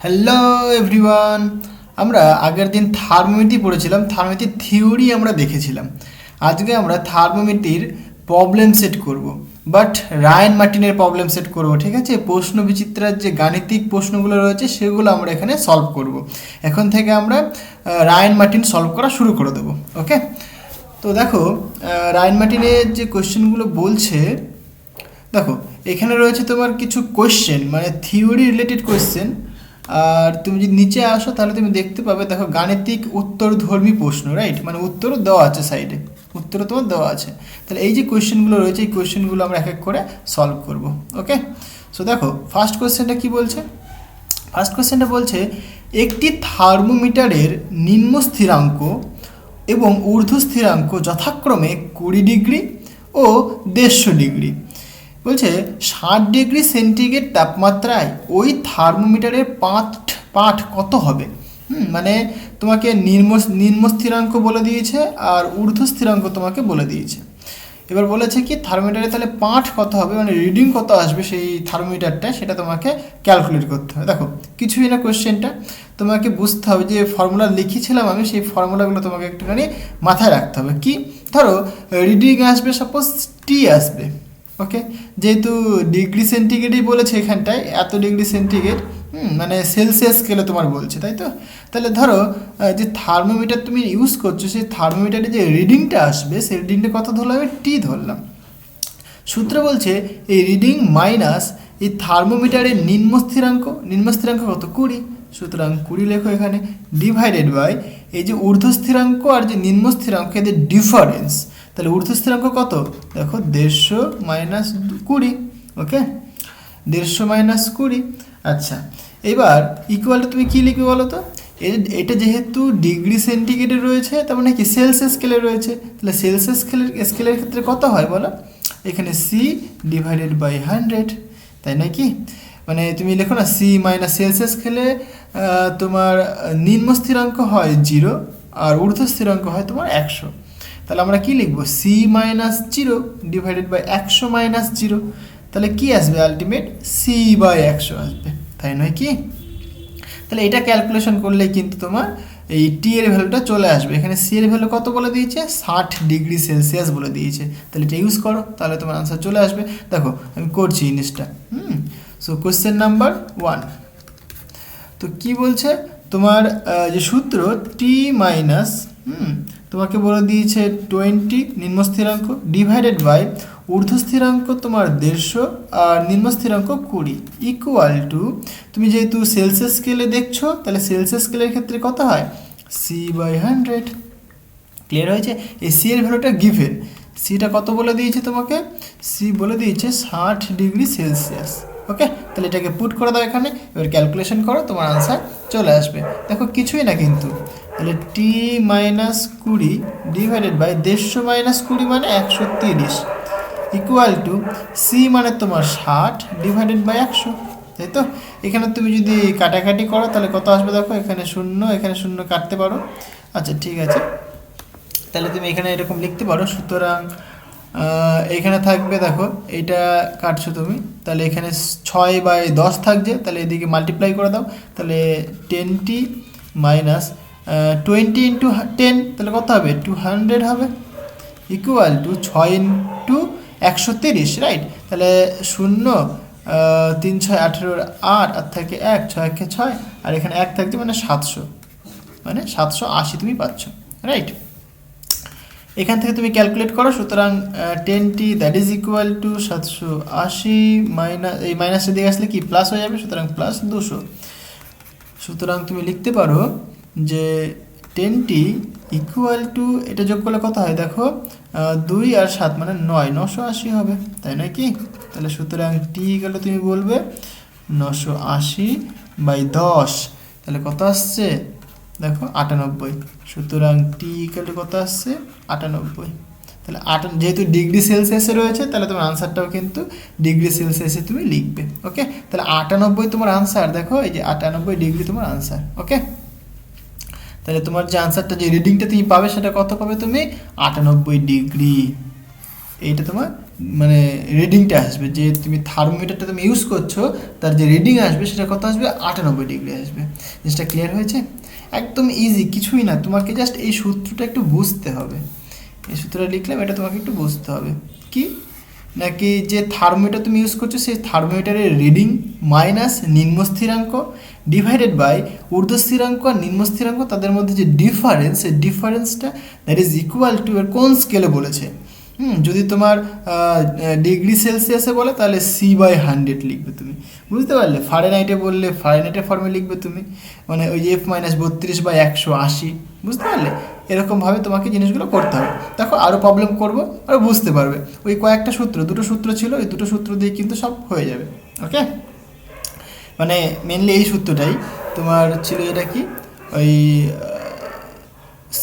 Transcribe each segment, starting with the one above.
Hello everyone, আমরা আগের দিন থার্মোমিটার পড়েছিলাম। থার্মোমিটার থিওরি আমরা দেখেছিলাম। আজকে আমরা থার্মোমিটার প্রবলেম সেট করব, বাট রায়ান মার্টিনের প্রবলেম সেট করব। ঠিক আছে, প্রশ্ন বিচিত্রার যে গাণিতিক প্রশ্নগুলো রয়েছে সেগুলো আমরা এখানে সলভ করব। এখন থেকে আমরা রায়ান মার্টিন সলভ করা শুরু করে দেবো। ওকে, তো দেখো রায়ান মার্টিনের যে কোয়েশ্চেনগুলো বলছে, দেখো এখানে রয়েছে তোমার কিছু কোয়েশ্চেন, মানে থিওরি রিলেটেড কোয়েশ্চেন। আর তুমি যদি নিচে আসো তাহলে তুমি দেখতে পাবে, দেখো গাণিতিক উত্তরধর্মী প্রশ্ন, রাইট? মানে উত্তরও দেওয়া আছে সাইডে, উত্তরও তোমার দেওয়া আছে। তাহলে এই যে কোয়েশ্চেনগুলো রয়েছে, এই কোয়েশ্চেনগুলো আমরা এক এক করে সলভ করব। ওকে, সো দেখো ফার্স্ট কোয়েশ্চেনটা কি বলছে। ফার্স্ট কোয়েশ্চেনটা বলছে একটি থার্মোমিটারের নিম্ন স্থিরাঙ্ক এবং ঊর্ধ্ব স্থিরাঙ্ক যথাক্রমে 20 ডিগ্রি ও 150 ডিগ্রি। বলছে 60 ডিগ্রি সেন্টিগ্রেড তাপমাত্রায় ওই থার্মোমিটারের পাঠ কত হবে। মানে তোমাকে নিম্ন স্থিরাঙ্ক বলে দিয়েছে আর ঊর্ধ্ব স্থিরাঙ্ক তোমাকে বলে দিয়েছে। এবার বলেছে কি থার্মোমিটারে তাহলে পাঠ কত হবে, মানে রিডিং কত আসবে সেই থার্মোমিটারটা, সেটা তোমাকে ক্যালকুলেট করতে হবে। দেখো কিছুই না, কোয়েশ্চেনটা তোমাকে বুঝতে হবে যে ফর্মুলা লিখেছিলাম আমি, সেই ফর্মুলাগুলো তোমাকে একটুখানি মাথায় রাখতে হবে। কি ধরো রিডিং আসবে, সাপোজ টি আসবে। ওকে, যেহেতু ডিগ্রি সেন্টিগ্রেডই বলেছে এখানটায়, এত ডিগ্রি সেন্টিগ্রেড, মানে সেলসিয়াস স্কেলে তোমার বলছে, তাই তো? তাহলে ধরো যে থার্মোমিটার তুমি ইউজ করছো, সেই থার্মোমিটারে যে রিডিংটা আসবে, সেই রিডিংটা কত ধরলাম? আমি টি ধরলাম। সূত্র বলছে এই রিডিং মাইনাস এই থার্মোমিটারের নিম্ন স্থিরাঙ্ক কত? 20। সুতরাং 20 লেখো এখানে, ডিভাইডেড বাই এই যে ঊর্ধ্ব স্থিরাঙ্ক আর যে নিম্ন স্থিরাঙ্ক, এদের ডিফারেন্স। তাহলে ঊর্ধ্ব স্থিরাঙ্ক কত? দেখো 150 মাইনাস 20। ওকে, 150 মাইনাস 20। আচ্ছা, এবার ইকুয়াল টু তুমি কী লিখবে বলো তো? এটা যেহেতু ডিগ্রি সেন্টিগ্রেডে রয়েছে, তার মানে কি সেলসিয়াস স্কেলে রয়েছে, তাহলে সেলসিয়াস স্কেলের ক্ষেত্রে কত হয় বলো? এখানে সি ডিভাইডেড বাই 100, তাই নয় কি? মানে তুমি লেখো না সি মাইনাস সেলসিয়াস স্কেলে তোমার নিম্ন স্থিরাঙ্ক হয় 0 আর ঊর্ধ্ব স্থিরাঙ্ক হয় তোমার 100। তাহলে আমরা কি লিখবো? C minus 0 divided by 100 minus 0। তাহলে কি আসবে? আলটিমেট সি বাই 100 আসবে, তাই নয় কি? তাহলে এটা ক্যালকুলেশন করলে কিন্তু তোমার এই টি এর ভ্যালুটা চলে আসবে। এখানে সি এর ভ্যালু কত বলে দিয়েছে? 60 ডিগ্রি সেলসিয়াস বলে দিয়েছে। তাহলে এটা ইউজ করো, তাহলে তোমার আনসার চলে আসবে। দেখো আমি করছি জিনিসটা। সো কোশ্চেন নাম্বার 1, তো কি বলছে তোমার যে সূত্র টি মাইনাস তোমাকে বলে দিয়েছে 20 নিম্ন স্থিরাঙ্ক ডিভাইডেড বাই ঊর্ধ্ব স্থিরাঙ্ক তোমার 150 আর নিম্ন স্থিরাঙ্ক 20 ইকুয়াল টু, তুমি যেহেতু সেলসিয়াস স্কেলে দেখছো, তাহলে সেলসিয়াস স্কেলের ক্ষেত্রে কত হয়? C by 100। ক্লিয়ার হয়েছে? এই সি এর ভ্যালুটা গিভেন, সিটা কত বলে দিয়েছে তোমাকে? সি বলে দিয়েছে 60 ডিগ্রি সেলসিয়াস। ওকে, তাহলে এটাকে পুট করে দাও এখানে, এবার ক্যালকুলেশন করো, তোমার আনসার চলে আসবে। দেখো কিছুই না কিন্তু, তাহলে টি মাইনাস 20 ডিভাইডেড বাই 150 মাইনাস 20 মানে 130 ইকুয়াল টু সি মানে তোমার 60 ডিভাইডেড বাই 100, তাই তো? এখানে তুমি যদি কাটাকাটি করো তাহলে কত আসবে? দেখো এখানে 0, এখানে 0 কাটতে পারো। আচ্ছা ঠিক আছে, তাহলে তুমি এখানে এরকম লিখতে পারো। সুতরাং এখানে থাকবে, দেখো এইটা কাটছো তুমি, তাহলে এখানে 6/10 থাকছে, তাহলে এদিকে মাল্টিপ্লাই করে দাও। তাহলে 10t মাইনাস 20 ইন্টু 10, তাহলে কত হবে? 200 হবে ইকুয়াল টু 6 ইন্টু 130, রাইট? তাহলে 0, 3 6 18 8 আর থাকে 1, 6 1 6, আর এখানে 1 থাকছে, মানে 700, মানে 780 তুমি পাচ্ছ, রাইট? এখান থেকে তুমি ক্যালকুলেট করো। সুতরাং 10t that is equal two 780 minus, এই মাইনাসের দিকে আসলে কি প্লাস হয়ে যাবে, সুতরাং প্লাস 200। সুতরাং তুমি লিখতে পারো যে 10t ইকুয়াল টু, এটা যোগ করলে কত হয়? দেখো 2 আর 7 মানে 9, 980 হবে, তাই নয় কি? তাহলে সুতরাং টি গেলে তুমি বলবে 980/10, তাহলে কত আসছে? দেখো 98। সুতরাং টি ইকুয়াল টু কত আসছে? 98। তাহলে যেহেতু ডিগ্রি সেলসিয়াসে রয়েছে, তাহলে তোমার আনসারটাও কিন্তু ডিগ্রি সেলসিয়াসে তুমি লিখবে। ওকে, তাহলে 98 তোমার আনসার। দেখো এই যে 98 ডিগ্রি তোমার আনসার। ওকে, তাহলে তোমার যে আনসারটা, যে রিডিংটা তুমি পাবে, সেটা কত পাবে তুমি? 98 ডিগ্রি। এইটা তোমার মানে রিডিংটা আসবে, যে তুমি থার্মোমিটারটা তুমি ইউজ করছো তার যে রিডিং আসবে সেটা কত আসবে, 98 ডিগ্রি আসবে। জিনিসটা ক্লিয়ার হয়েছে? একদম ইজি, কিছুই না, তোমাকে জাস্ট এই সূত্রটা একটু বুঝতে হবে। এই সূত্রটা লিখলাম, এটা তোমাকে একটু বুঝতে হবে। কি নাকি যে থার্মোমিটার তুমি ইউজ করছো সেই থার্মোমিটারের রিডিং মাইনাস নিম্ন স্থিরাঙ্ক ডিভাইডেড বাই ঊর্ধ্ব স্থিরাঙ্ক আর নিম্ন স্থিরাঙ্ক, তাদের মধ্যে যে ডিফারেন্স, সেই ডিফারেন্সটা দ্যাট ইজ ইকুয়াল টু এর কোন স্কেলে বলেছে। যদি তোমার ডিগ্রি সেলসিয়াসে বলে তাহলে C/100 লিখবে তুমি, বুঝতে পারলে? ফারেনহাইটে বললে ফারেনহাইটের ফর্মে লিখবে তুমি, মানে ওই F-32/180, বুঝতে পারলে? এরকমভাবে তোমাকে জিনিসগুলো করতে হবে। দেখো আরও প্রবলেম করবো, আরও বুঝতে পারবে। ওই কয়েকটা সূত্র, দুটো সূত্র ছিল, ওই দুটো সূত্র দিয়ে কিন্তু সব হয়ে যাবে। ওকে, মানে মেনলি এই সূত্রটাই তোমার ছিল, এটা কি ওই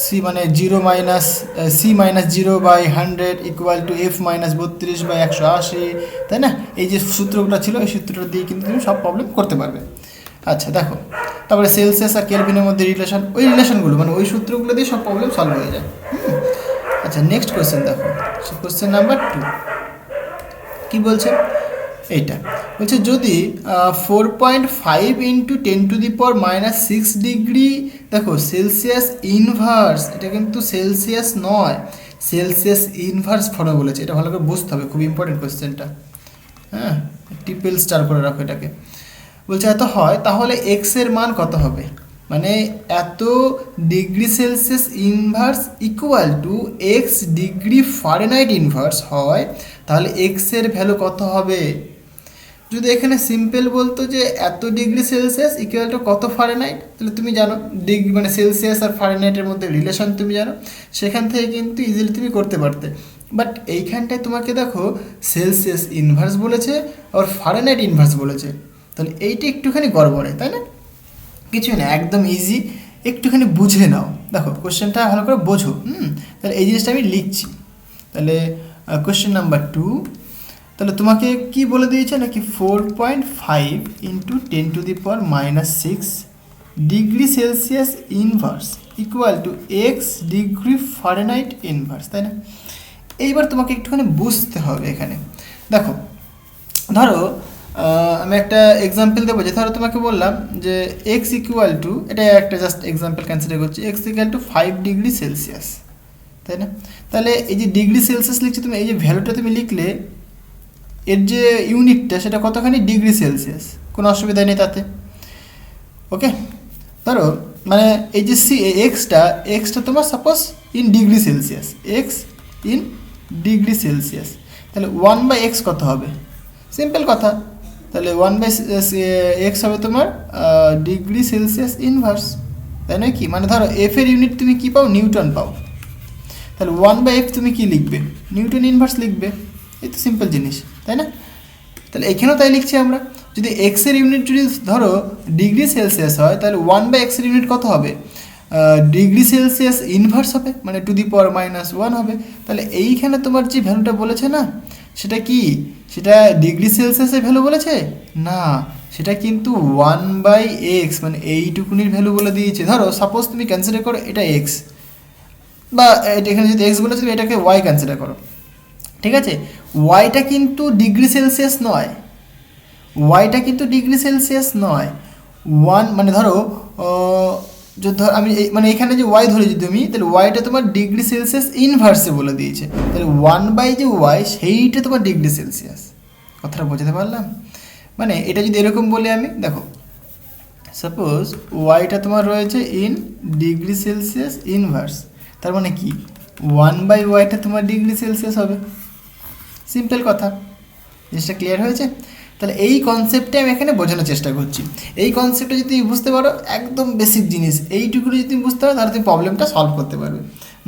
সি মানে C-0/100 ইকুয়াল টু F-32/180, তাই না? এই যে সূত্রগুলো ছিল ওই সূত্রটা দিয়ে কিন্তু তুমি সব প্রবলেম করতে পারবে। আচ্ছা দেখো, তারপরে সেলসিয়াস আর কেলভিনের মধ্যে রিলেশন, ওই রিলেশনগুলো মানে ওই সূত্রগুলো দিয়ে সব প্রবলেম সলভ হয়ে যায়। আচ্ছা নেক্সট কোয়েশ্চেন দেখো, কোয়েশ্চেন নাম্বার 2 কি বলছে, এইটা বলছে যদি 4.5 ইন্টু 10⁻⁻6 ডিগ্রি, দেখো সেলসিয়াস ইনভার্স, এটা কিন্তু সেলসিয়াস নয়, সেলসিয়াস ইনভার্স ফর্মে বলেছে। এটা ভালো করে বুঝতে হবে, খুব ইম্পর্টেন্ট কোয়েশ্চেনটা। হ্যাঁ, ট্রিপল স্টার করে রাখো এটাকে। বলছে এত হয় তাহলে এক্স এর মান কত হবে, মানে এত degree Celsius inverse equal to x degree Fahrenheit inverse হয়, তাহলে এক্স এর ভ্যালু কত হবে। যদি এখানে সিম্পল বলতো যে এত ডিগ্রি সেলসিয়াস ইকুয়াল টু কত ফারেনহাইট, তাহলে তুমি জানো ডিগ্রি মানে সেলসিয়াস আর ফারেনহাইটের মধ্যে রিলেশন তুমি জানো, সেখান থেকে কিন্তু ইজিলি তুমি করতে পারতে। বাট এইখানটায় তোমাকে দেখো সেলসিয়াস ইনভার্স বলেছে আর ফারেনহাইট ইনভার্স বলেছে, তাহলে এইটা একটুখানি গড়বড়ে, তাই না? কিছুই না, একদম ইজি, একটুখানি বুঝে নাও। দেখো কোশ্চেনটা ভালো করে বোঝো। তাহলে এই জিনিসটা আমি লিখছি। তাহলে কোশ্চেন নাম্বার 2, তাহলে তোমাকে কি বলে দিয়েছে নাকি 4.5 into 10⁻⁻6 degree Celsius inverse equal to x degree Fahrenheit inverse, তাই না? এইবার তোমাকে একটুখানি বুঝতে হবে এখানে। দেখো ধরো আমি একটা এক্সাম্পল দেবো, যে ধরো তোমাকে বললাম যে এক্স ইকুয়াল টু, এটা একটা জাস্ট এক্সাম্পল কনসিডার করছি, x equal two 5 degree Celsius, তাই না? তাহলে এই যে ডিগ্রি সেলসিয়াস লিখছি তুমি, এই যে ভ্যালুটা তুমি লিখলে এর যে ইউনিটটা সেটা কতখানি, ডিগ্রি সেলসিয়াস, কোনো অসুবিধা নেই তাতে। ওকে, ধরো মানে এই যে এক্সটা তোমার suppose in degree Celsius, x in degree Celsius, তাহলে 1/x কত হবে? সিম্পল কথা, তাহলে 1/x হবে তোমার ডিগ্রি সেলসিয়াস ইনভার্স, তাই না? কি মানে ধরো এফ এর ইউনিট তুমি কি পাও, নিউটন পাও, তাহলে 1/f তুমি কি লিখবে, নিউটন ইনভার্স লিখবে। এই তো সিম্পল জিনিস, তাই না? তাহলে এখানেও তাই লিখছি আমরা। যদি এক্স এর ইউনিট যদি ধরো ডিগ্রি সেলসিয়াস হয়, তাহলে 1/x এর ইউনিট কত হবে, ডিগ্রি সেলসিয়াস ইনভার্স হবে, মানে টু দি পাওয়ার -1 হবে। তাহলে এইখানে তোমার যে ভ্যালুটা বলেছে না, সেটা কি, সেটা ডিগ্রি সেলসিয়াসের ভ্যালু বলেছে না, সেটা কিন্তু 1/x মানে এইটুকুনির ভ্যালু বলে দিয়েছে। ধরো সাপোজ তুমি কনসিডার করো এটা এক্স, বা এখানে যদি এক্স বলেছে তুমি এটাকে ওয়াই কনসিডার করো, ঠিক আছে? ওয়াইটা কিন্তু ডিগ্রি সেলসিয়াস নয়, ওয়াইটা কিন্তু ডিগ্রি সেলসিয়াস নয়। মানে ধরো যদি ধর আমি মানে এখানে যে ওয়াই ধরে যদি তুমি, তাহলে ওয়াইটা তোমার ডিগ্রি সেলসিয়াস ইনভার্সে বলে দিয়েছে, তাহলে 1/, যে ওয়াই সেইটা তোমার ডিগ্রি সেলসিয়াস। কথাটা বোঝাতে পারলাম? মানে এটা যদি এরকম বলি আমি, দেখো সাপোজ ওয়াইটা তোমার রয়েছে ইন ডিগ্রি সেলসিয়াস ইনভার্স, তার মানে কি 1/yটা তোমার ডিগ্রি সেলসিয়াস হবে। সিম্পল কথা, জিনিসটা ক্লিয়ার হয়েছে? তাহলে এই কনসেপ্টে আমি এখানে বোঝানোর চেষ্টা করছি। এই কনসেপ্টটা যদি তুমি বুঝতে পারো, একদম বেসিক জিনিস, এইটুকু যদি তুমি বুঝতে পারো, তাহলে তুমি প্রবলেমটা সলভ করতে পারবে,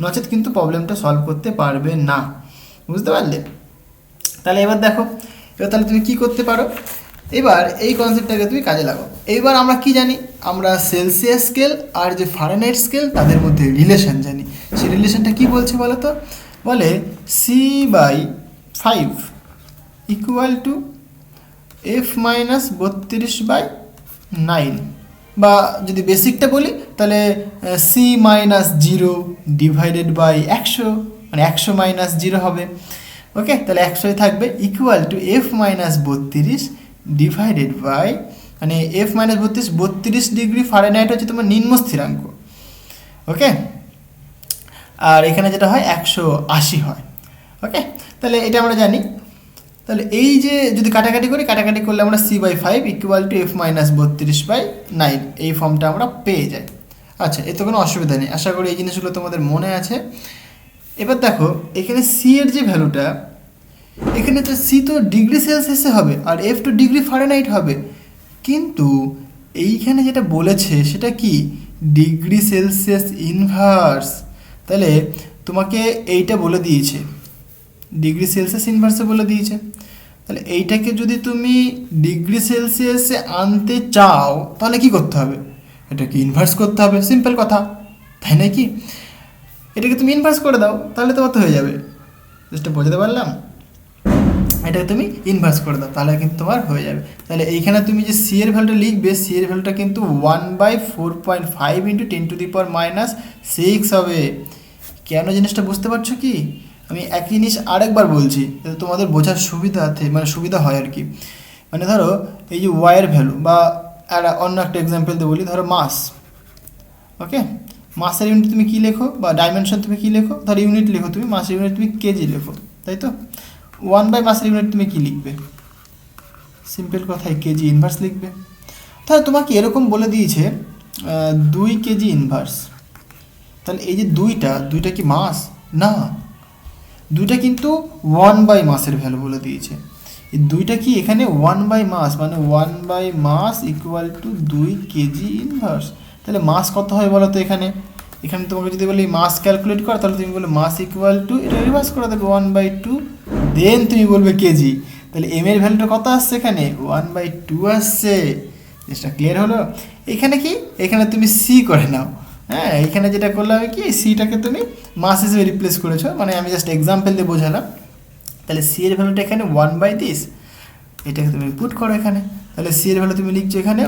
নচেত কিন্তু প্রবলেমটা সলভ করতে পারবে না। বুঝতে পারলে? তাহলে এবার দেখো, এবার তাহলে তুমি কী করতে পারো, এবার এই কনসেপ্টটাকে তুমি কাজে লাগাও। এইবার আমরা কি জানি, আমরা সেলসিয়াস স্কেল আর যে ফারেনহাইট স্কেল তাদের মধ্যে রিলেশন জানি। সেই রিলেশনটা কি বলছে বলো তো, বলে C/5 ইকুয়াল টু F-32/9, বা যদি বেসিকটা বলি তাহলে C-0 ডিভাইডেড বাই 100, মানে 100 - 0 হবে। ওকে, তাহলে 100 থাকবে equal to F minus 32 divided by, মানে F মাইনাস 32 ডিগ্রি ফারেনহাইট হচ্ছে তোমার নিম্ন স্থিরাঙ্ক। ওকে, আর এখানে যেটা হয় 180 হয়। ওকে, তাহলে এটা আমরা জানি। তাহলে এই যে যদি কাটাকাটি করি, কাটাকাটি করলে আমরা C/5 equal to F minus 32/9 এই ফর্মটা আমরা পেয়ে যাই। আচ্ছা, এতে কোনো অসুবিধা নেই, আশা করি এই জিনিসগুলো তোমাদের মনে আছে। এবার দেখো এখানে সি এর যে ভ্যালুটা, এখানে তো সি তো ডিগ্রি সেলসিয়াসে হবে আর এফ তো ডিগ্রি ফারেনহাইট হবে, কিন্তু এইখানে যেটা বলেছে সেটা কি ডিগ্রি সেলসিয়াস ইনভার্স। তাহলে তোমাকে এইটা বলে দিয়েছে, ডিগ্রি সেলসিয়াস ইনভার্সে বলে দিয়েছে। তাহলে এইটাকে যদি তুমি ডিগ্রি সেলসিয়াসে আনতে চাও তাহলে কি করতে হবে, এটাকে ইনভার্স করতে হবে, সিম্পল কথা, তাই নাকি? এটাকে তুমি ইনভার্স করে দাও, তাহলে তোমার তো হয়ে যাবে। জাস্ট বোঝাতে পারলাম? এটাকে তুমি ইনভার্স করে দাও, তাহলে কিন্তু তোমার হয়ে যাবে। তাহলে এইখানে তুমি যে সি এর ভ্যালুটা লিখবে, সি এর ভ্যালুটা কিন্তু 1/4.5 ইন্টু 10⁻⁶ হবে। কেন জিনিসটা বুঝতে পারছো কি? আমি একই জিনিস আরেকবার বলছি, যাতে তোমাদের বোঝার সুবিধাতে, মানে সুবিধা হয় আর কি। মানে ধরো এই যে ওয়াইয়ের ভ্যালু, বা অন্য একটা এক্সাম্পল দিয়ে বলি, ধরো মাস। ওকে, মাসের ইউনিট তুমি কী লেখো, বা ডাইমেনশন তুমি কী লেখো, ধরো ইউনিট লেখো তুমি, মাসের ইউনিট তুমি কেজি লেখো, তাই তো? 1/মাসের ইউনিট তুমি কী লিখবে? সিম্পল কথায় কেজি ইনভার্স লিখবে। তাহলে তোমাকে এরকম বলে দিয়েছে 2 কেজি ইনভার্স। তাহলে এই যে দুইটা কি মাস? না, দুইটা কিন্তু 1/মাসের ভ্যালু বলে দিয়েছে। এই দুইটা কি এখানে 1/মাস, মানে 1/মাস ইকুয়াল টু 2 কেজি ইনভার্স। তাহলে মাস কত হয় বলো তো? এখানে তোমাকে যদি বলি মাস ক্যালকুলেট কর, তাহলে তুমি বলবে মাস ইকুয়াল টু, এটা রিভার্স করে দেবে 1/2, দেন তুমি বলবে কেজি। তাহলে এম এর ভ্যালুটা কত আসছে এখানে? 1/2 আসছে। জিনিসটা ক্লিয়ার হলো? এখানে কি, এখানে তুমি সি করে নাও। হ্যাঁ, এখানে যেটা করলাম কি, সিটাকে তুমি মাস হিসেবে রিপ্লেস করেছো, মানে আমি জাস্ট এক্সাম্পল দিয়ে বোঝালাম। তাহলে সি এর ভ্যালুটা এখানে 1/this, এটাকে তুমি পুট করো এখানে। তাহলে সি এর ভ্যালু তুমি লিখছো এখানে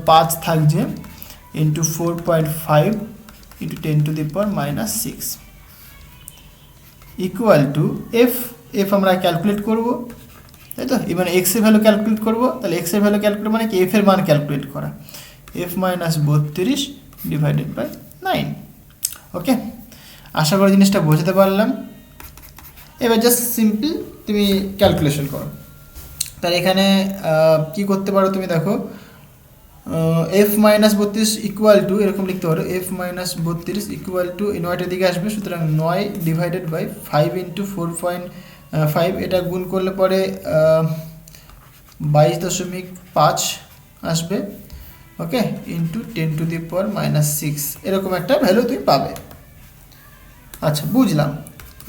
5 থাকছে into 4.5 into 10⁻⁶ equal to F আমরা ক্যালকুলেট করবো, তাই তো? মানে এক্স এর ভ্যালু ক্যালকুলেট করবো। তাহলে এক্স এর ভ্যালু ক্যালকুলেট মানে কি, এফ এর মান ক্যালকুলেট করা, F মাইনাস 32 ডিভাইডেড বাই 9। ওকে, আশা করি জিনিসটা বোঝাতে পারলাম। এবার জাস্ট সিম্পল তুমি ক্যালকুলেশন করো। তাহলে এখানে কি করতে পারো তুমি দেখো, F মাইনাস 32 ইকুয়াল টু, এরকম লিখতে পারো, F মাইনাস 32 ইকুয়াল টু, এই 9টার দিকে আসবে, সুতরাং 9 ডিভাইডেড বাই 5 ইন্টু 4.5, এটা গুণ করলে পরে 22.5 আসবে। ওকে, ইন্টু 10⁻⁶, এরকম একটা ভ্যালু তুমি পাবে। আচ্ছা, বুঝলাম।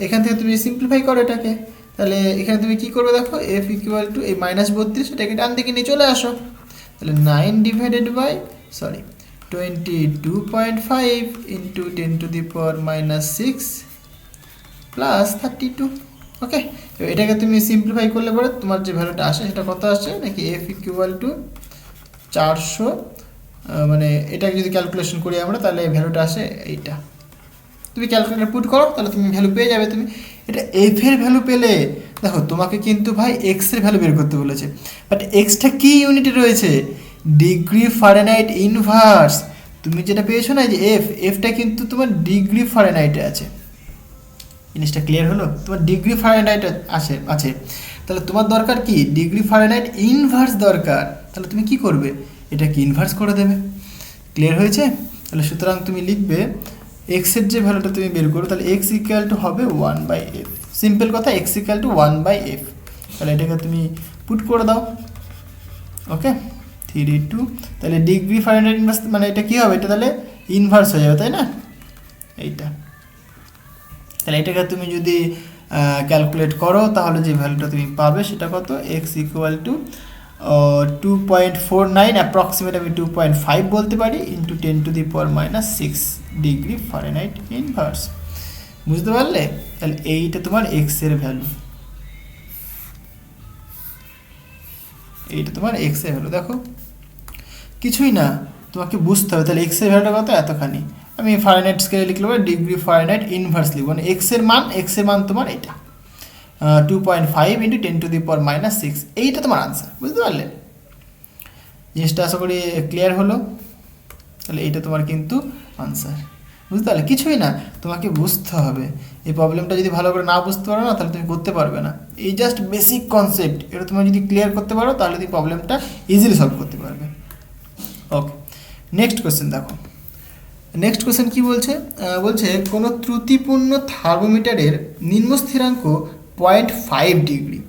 এখান থেকে তুমি সিম্পলিফাই করো এটাকে। তাহলে এখানে তুমি কি করবে দেখো, এফ ইকুয়াল টু এই -32, এটাকে ডান দিকে নিয়ে চলে আসো। তাহলে 9 ডিভাইডেড বাই 22.5 ইন্টু 10⁻⁶ প্লাস 32। ওকে, এটাকে তুমি সিম্পলিফাই করলে পরে তোমার যে ভ্যালুটা আসে সেটা কত আসে, নাকি এফ ইকুয়াল টু 400, মানে এটাকে যদি ক্যালকুলেশন করি আমরা, তাহলে ভ্যালুটা আসে এইটা। তুমি ক্যালকুলেটার পুট করো, তাহলে তুমি ভ্যালু পেয়ে যাবে। তুমি এটা এফ এর ভ্যালু পেলে, দেখো তোমাকে কিন্তু ভাই এক্স এর ভ্যালু বের করতে বলেছে, বাট এক্সটা কি ইউনিটে রয়েছে? Degree Fahrenheit inverse. তুমি যেটা পেয়েছো না, যে এফটা কিন্তু তোমার ডিগ্রি ফারেনহাইটে আছে। জিনিসটা ক্লিয়ার হলো? তোমার ডিগ্রি ফারেনহাইট আছে, তাহলে তোমার দরকার কি, ডিগ্রি ফারেনহাইট ইনভার্স দরকার। তাহলে তুমি কি করবে, এটাকে ইনভার্স করে দেবে। ক্লিয়ার হয়েছে? তাহলে সুতরাং তুমি লিখবে এক্সের যে ভ্যালুটা তুমি বের করো, তাহলে এক্স ইকুয়াল টু হবে 1/f। সিম্পল কথা, এক্স ইকুয়াল টু 1/f। তাহলে এটাকে তুমি পুট করে দাও। ওকে, 3 তাহলে ডিগ্রি ফারেনহাইট ইনভার্স, মানে এটা কী হবে, এটা তাহলে ইনভার্স হয়ে যাবে, তাই না? এইটা, তাহলে এটাকে তুমি যদি ক্যালকুলেট করো, তাহলে যে ভ্যালুটা তুমি পাবে সেটা কত, এক্স ইকুয়াল টু 2.49, অ্যাপ্রক্সিমেট আমি 2.5 বলতে পারি, ইন্টু 10⁻⁶ ডিগ্রি ফারেনহাইট ইনভার্স। বুঝতে পারলে? তাহলে এইটা তোমার এক্স এর ভ্যালু, এইটা তোমার এক্স এর ভ্যালু। দেখো কিছুই না, তোমাকে বুঝতে হবে। তাহলে এক্স এর ভ্যালুটা কত, এতখানি। আমি ফারেনহাইট স্কেলে লিখলে ডিগ্রি ফারেনহাইট ইনভার্স লিখব, মানে এক্স এর মান তোমার এটা। 2.5 ইন্টু 10⁻⁻6, এইটা তোমার আনসার। বুঝতে পারলে জিনিসটা? আশা করি ক্লিয়ার হলো। তাহলে এইটা তোমার কিন্তু আনসার। বুঝতে পারলে? কিছুই না, তোমাকে বুঝতে হবে। এই প্রবলেমটা যদি ভালো করে না বুঝতে পারো না, তাহলে তুমি করতে পারবে না। এই জাস্ট বেসিক কনসেপ্ট, এটা তুমি যদি ক্লিয়ার করতে পারো তাহলে তুমি প্রবলেমটা ইজিলি সলভ করতে পারবে। ওকে, নেক্সট কোয়েশ্চেন দেখো। নেক্সট কোয়েশ্চেন কি বলছে? বলছে কোনো ত্রুটিপূর্ণ থার্মোমিটারের নিম্ন স্থিরাঙ্ক 0.5 ডিগ্রি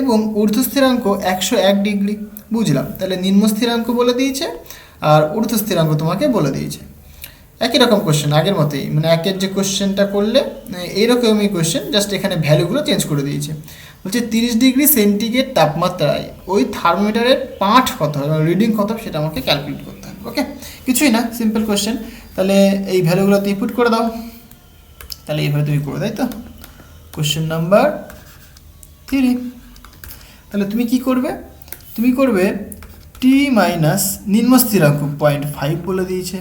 এবং ঊর্ধ্ব স্থিরাঙ্ক 101 ডিগ্রি। বুঝলাম, তাহলে নিম্ন স্থিরাঙ্ক বলে দিয়েছে আর ঊর্ধ্ব স্থিরাঙ্ক তোমাকে বলে দিয়েছে। একই রকম কোশ্চেন আগের মতোই, মানে একের যে কোশ্চেনটা করলে এইরকমই কোশ্চেন, জাস্ট এখানে ভ্যালুগুলো চেঞ্জ করে দিয়েছে। বলছে 30 ডিগ্রি সেন্টিগ্রেড তাপমাত্রায় ওই থার্মোমিটারের পাঠ কত হবে, রিডিং কত হবে, সেটা আমাকে ক্যালকুলেট করতে হবে। ওকে, কিছুই না, সিম্পল কোশ্চেন। তাহলে এই ভ্যালুগুলো তুমি পুট করে দাও। তাহলে এইভাবে তুমি করে, তাই তো? Question number 3। তাহলে তুমি কি করবে? তুমি করবে টি মাইনাস নিম্ন স্থিরাঙ্ক 0.5 বলে দিয়েছে,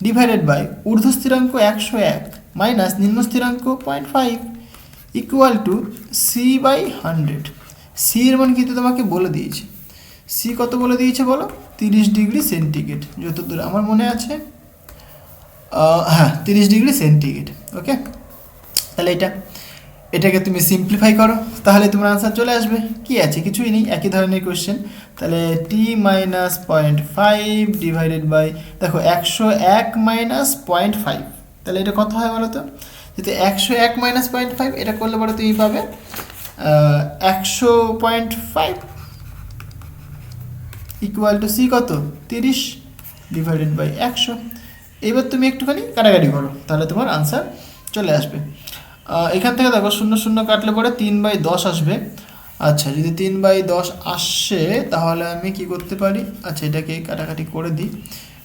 ডিভাইডেড বাই ঊর্ধ্ব স্থিরাঙ্ক 101 মাইনাস নিম্ন স্থিরাঙ্ক 0.5 equal to C by 100। C এর মান কিন্তু তোমাকে বলে দিয়েছে। সি কত বলে দিয়েছে বলো? 30 ডিগ্রি সেন্টিগ্রেড, যতদূর আমার মনে আছে। হ্যাঁ, 30 ডিগ্রি সেন্টিগ্রেড। ওকে, তাহলে এটাকে তুমি সিম্পলিফাই করো, তাহলে তোমার আনসার চলে আসবে। কি আছে? কিছুই নেই, একই ধরনের কোয়েশ্চেন। তাহলে টি মাইনাস 0.5 ডিভাইডেড বাই, দেখো 101 মাইনাস 0.5, তাহলে এটা কত হয় বলো তো? যদি 101 মাইনাস 0.5 এটা করলে পরে তুমি পাবে 100.5 ইকুয়াল টু সি কত? 30 ডিভাইডেড বাই 100। এবার তুমি একটুখানি কাটাকাটি করো, তাহলে তোমার আনসার চলে আসবে। এখান থেকে দেখো 0 0 কাটলে পরে 3/10 আসবে। আচ্ছা, যদি 3/10 আসে তাহলে আমি কি করতে পারি? আচ্ছা, এটাকে কাটাকাটি করে দিই।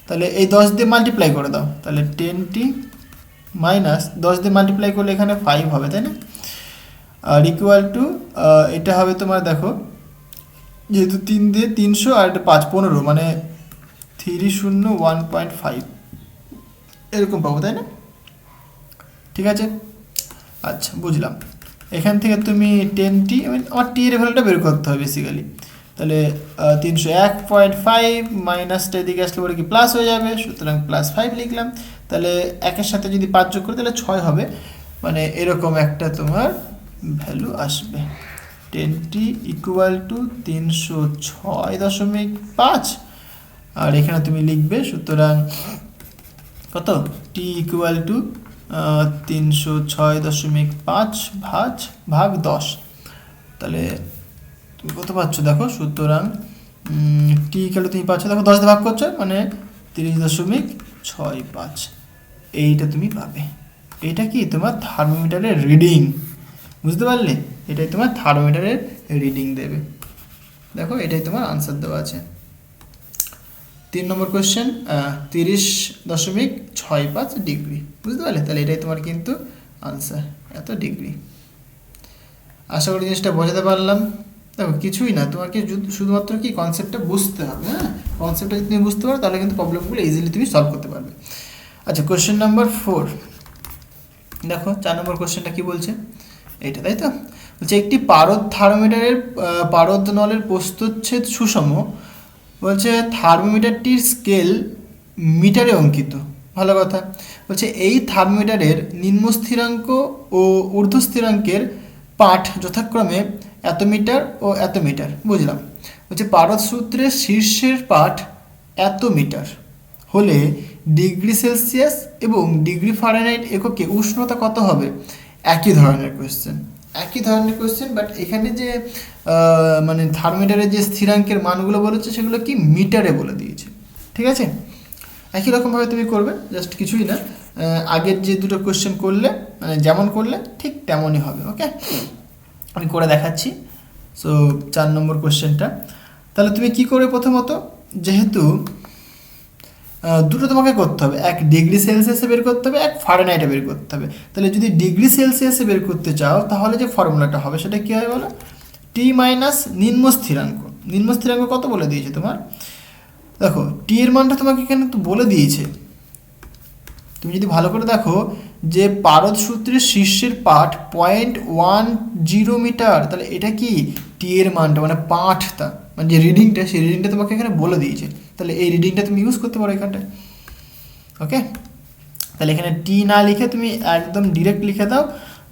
তাহলে এই 10 দিয়ে মাল্টিপ্লাই করে দাও, তাহলে 10t মাইনাস 10 দিয়ে মাল্টিপ্লাই করলে এখানে 5 হবে, তাই না? আর ইকুয়াল টু এটা হবে তোমার, দেখো যেহেতু 3 দিয়ে 300 আর এটা 5 15, মানে 301.5 এরকম পাবো, তাই না? ঠিক আছে, আচ্ছা বুঝলাম। এখান থেকে তুমি 10t, আমার টি এর ভ্যালুটা বের করতে হবে বেসিক্যালি। তাহলে 301.5 মাইনাসটা এদিকে আসলে পরে কি প্লাস হয়ে যাবে, সুতরাং +5 লিখলাম। তাহলে একের সাথে যদি 5 যোগ করি তাহলে 6 হবে, মানে এরকম একটা তোমার ভ্যালু আসবে। 10t ইকুয়াল টু 306.5, আর এখানে তুমি লিখবে সুতরাং কত? টি ইকুয়াল টু 306.5 ভাগ 10। তাহলে তুমি কত পাচ্ছ দেখো? সুতরাং টি ইকুয়াল টু তুমি পাচ্ছ, দেখো 10 দিয়ে ভাগ করছো মানে 30.65, এইটা তুমি পাবে। এইটা কি? তোমার থার্মোমিটারের রিডিং। বুঝতে পারলে? এটাই তোমার থার্মোমিটারের রিডিং দেবে। দেখো এটাই তোমার আনসার দেওয়া আছে। 3 নম্বর কোয়েশ্চেন, 30.65 ডিগ্রি। বুঝতে পারলে? তাহলে এটাই তোমার কিন্তু আনসার, এত ডিগ্রি। আশা করি জিনিসটা বোঝাতে পারলাম। দেখো কিছুই না, তোমাকে শুধুমাত্র কি কনসেপ্টটা বুঝতে হবে। হ্যাঁ, কনসেপ্টটা যদি তুমি বুঝতে পারো তাহলে কিন্তু প্রবলেমগুলো ইজিলি তুমি সলভ করতে পারবে। আচ্ছা, কোয়েশ্চেন নাম্বার 4 দেখো। 4 নম্বর কোয়েশ্চেনটা কি বলছে? এইটা, তাই তো? বলছে একটি পারদ থার্মোমিটারের পারদ নলের প্রস্থচ্ছেদ সুষম। বলছে থার্মোমিটারটির স্কেল মিটারে অঙ্কিত। ভালো কথা। বলছে এই থার্মোমিটারের নিম্ন স্থিরাঙ্ক ও ঊর্ধ্ব স্থিরাঙ্কের পাঠ যথাক্রমে এত মিটার ও এত মিটার। বুঝলাম। বলছে পারদ সূত্রের শীর্ষের পাঠ এত মিটার হলে ডিগ্রি সেলসিয়াস এবং ডিগ্রি ফারেনহাইট এককে উষ্ণতা কত হবে? একই ধরনের কোয়েশ্চেন, একই ধরনের কোয়েশ্চেন, বাট এখানে যে মানে থার্মোমিটারের যে স্থিরাঙ্কের মানগুলো বলেছে সেগুলো কি মিটারে বলে দিয়েছে। ঠিক আছে, একই রকমভাবে তুমি করবে, জাস্ট কিছুই না, আগের যে দুটো কোয়েশ্চেন করলে মানে যেমন করলে ঠিক তেমনই হবে। ওকে, আমি করে দেখাচ্ছি। সো 4 নম্বর কোয়েশ্চেনটা, তাহলে তুমি কি করবে? প্রথমত যেহেতু দুটো তোমাকে করতে হবে, এক ডিগ্রি সেলসিয়াসে বের করতে হবে, এক ফারেনহাইটে বের করতে হবে। তাহলে যদি ডিগ্রি সেলসিয়াসে বের করতে চাও তাহলে যে ফর্মুলাটা হবে সেটা কী হয় বলো? টি মাইনাস নিম্ন স্থিরাঙ্ক। নিম্ন স্থিরাঙ্ক কত বলে দিয়েছে তোমার? দেখো টি এর মানটা তোমাকে এখানে তো বলে দিয়েছে। তুমি যদি ভালো করে দেখো যে পারদ সূত্রের শীর্ষের পাঠ 0.10 মিটার, তাহলে এটা কি টি এর মানটা মানে পাঠটা মানে যে রিডিংটা সেই রিডিংটা তোমাকে এখানে বলে দিয়েছে, তাহলে এই রিডিংটা তুমি ইউজ করতে পারো এখানটায়। ওকে, তাহলে এখানে টি না লিখে তুমি একদম ডিরেক্ট লিখে দাও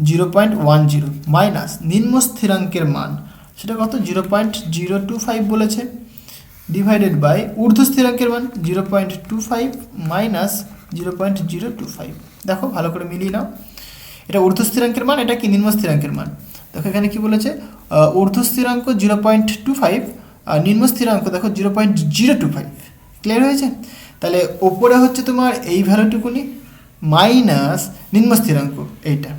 0.10 মাইনাস নিম্ন স্থিরাঙ্কের মান সেটা কত 0.025 বলেছে, ডিভাইডেড বাই ঊর্ধ্ব স্থিরাঙ্কের মান 0.25 মাইনাস 0.025। দেখো ভালো করে মিলিয়ে নাও, এটা ঊর্ধ্ব স্থিরাঙ্কের মান, এটা কি নিম্ন স্থিরাঙ্কের মান। দেখো এখানে কি বলেছে, ঊর্ধ্ব স্থিরাঙ্ক 0.25 আর নিম্ন স্থিরাঙ্ক দেখো 0.025। ক্লিয়ার হয়েছে? তাহলে ওপরে হচ্ছে তোমার এই ভ্যালুটুকুনি মাইনাস নিম্ন স্থিরাঙ্ক এইটা,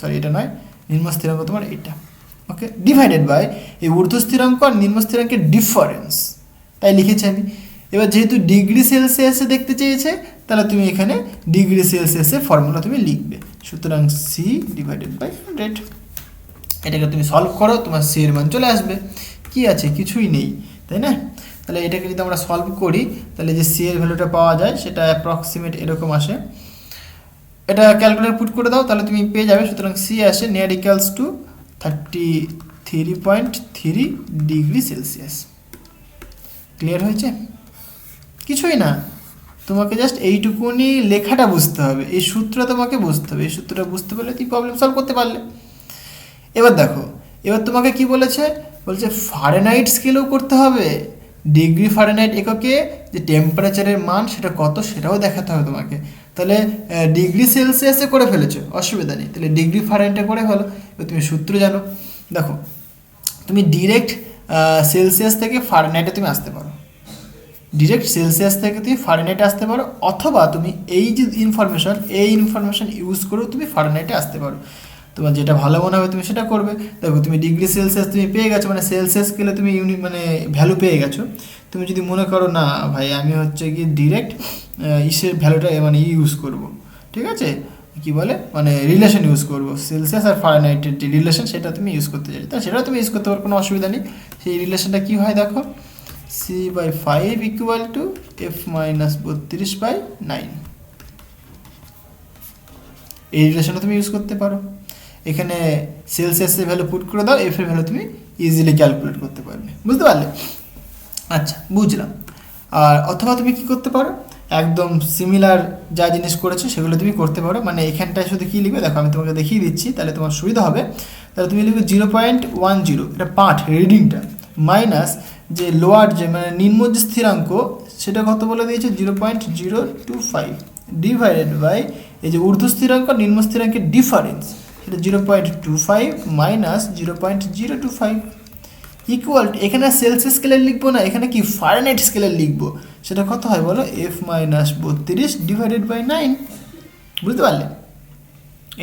সরি এটা নয়, নিম্ন স্থিরাঙ্ক তোমার এইটা। ওকে, ডিভাইডেড বাই এই ঊর্ধ্ব স্থিরাঙ্ক আর নিম্ন স্থিরাঙ্কের ডিফারেন্স, তাই লিখেছি আমি। এবার যেহেতু ডিগ্রি সেলসিয়াসে দেখতে চেয়েছে তাহলে তুমি এখানে ডিগ্রি সেলসিয়াসের ফর্মুলা তুমি লিখবে, সুতরাং সি ডিভাইডেড বাই 100। এটাকে তুমি সলভ করো, তোমার সি এর মান চলে আসবে। কি আছে, কিছুই নেই, তাই না? তাহলে এটাকে যদি আমরা সলভ করি তাহলে যে সি এর ভ্যালুটা পাওয়া যায় সেটা অ্যাপ্রক্সিমেট এরকম আসে। এটা ক্যালকুলেটর পুট করে দাও তাহলে তুমি পেয়ে যাবে। সুতরাং সি আসে near equals to 33.3 degree Celsius. Clear হয়েছে? কিছুই না, তোমাকে জাস্ট এইটুকুনি লেখাটা বুঝতে হবে, এই সূত্রটা তোমাকে বুঝতে হবে, এই সূত্রটা বুঝতে পারলে তুমি প্রবলেম সলভ করতে পারলে। এবার দেখো, এবার তোমাকে কি বলেছে, বলছে ফারেনহাইট স্কেলেও করতে হবে, ডিগ্রি ফারেনহাইট এককে যে টেম্পারেচারের মান সেটা কত সেটাও দেখাতে হবে তোমাকে। তাহলে ডিগ্রি সেলসিয়াসে করে ফেলেছো, অসুবিধা নেই, তাহলে ডিগ্রি ফারেনহাইটে করে ফেলো। এবার তুমি সূত্র জানো, দেখো তুমি ডিরেক্ট সেলসিয়াস থেকে ফারেনহাইটে তুমি আসতে পারো, ডিরেক্ট সেলসিয়াস থেকে তুমি ফারেনহাইটে আসতে পারো, অথবা তুমি এই যে ইনফরমেশন ইউজ করেও তুমি ফারেনহাইটে আসতে পারো। তোমার যেটা ভালো মনে হবে তুমি সেটা করবে। দেখো তুমি ডিগ্রি সেলসিয়াস তুমি পেয়ে গেছো, মানে সেলসিয়াস স্কেলে তুমি মানে ভ্যালু পেয়ে গেছো। তুমি যদি মনে করো না ভাই আমি হচ্ছে কি ডিরেক্ট ইসের ভ্যালুটা মানে ইউজ করব, ঠিক আছে, কি বলে মানে রিলেশন ইউজ করব, সেলসিয়াস আর ফারেনহাইটের যে রিলেশন সেটা তুমি ইউজ করতে চাই, তা সেটাও তুমি ইউজ করতে পারো, কোনো অসুবিধা নেই। সেই রিলেশনটা কী হয় দেখো, C/5 ইকুয়াল টু F-32/9, এই রিলেশনটা তুমি ইউজ করতে পারো। এখানে সেলসিয়াসের ভ্যালু পুট করে দাও, এফ এর ভ্যালু তুমি ইজিলি ক্যালকুলেট করতে পারবে, বুঝতে পারলে? আচ্ছা, বুঝলাম। আর অথবা তুমি কি করতে পারো, একদম সিমিলার যা জিনিস করেছো সেগুলো তুমি করতে পারো। মানে এখানটায় শুধু কী লিখবে দেখো, আমি তোমাকে দেখিয়ে দিচ্ছি তাহলে তোমার সুবিধা হবে। তাহলে তুমি লিখবে 0.10, এটা পাঠ রিডিংটা, মাইনাস যে লোয়ার যে মানে নিম্ন যে স্থিরাঙ্ক সেটা কত বলে দিয়েছে 0.025, ডিভাইডেড বাই এই যে ঊর্ধ্ব স্থিরাঙ্ক নিম্ন স্থিরাঙ্কের ডিফারেন্স সেটা 0.25 মাইনাস 0.025 ইকুয়াল টু, এখানে সেলসিয়াস স্কেলের লিখবো না, এখানে কি ফারেনহাইট স্কেলের লিখবো, সেটা কত হয় বলো, F-32 ডিভাইডেড বাই 9, বুঝতে পারলে?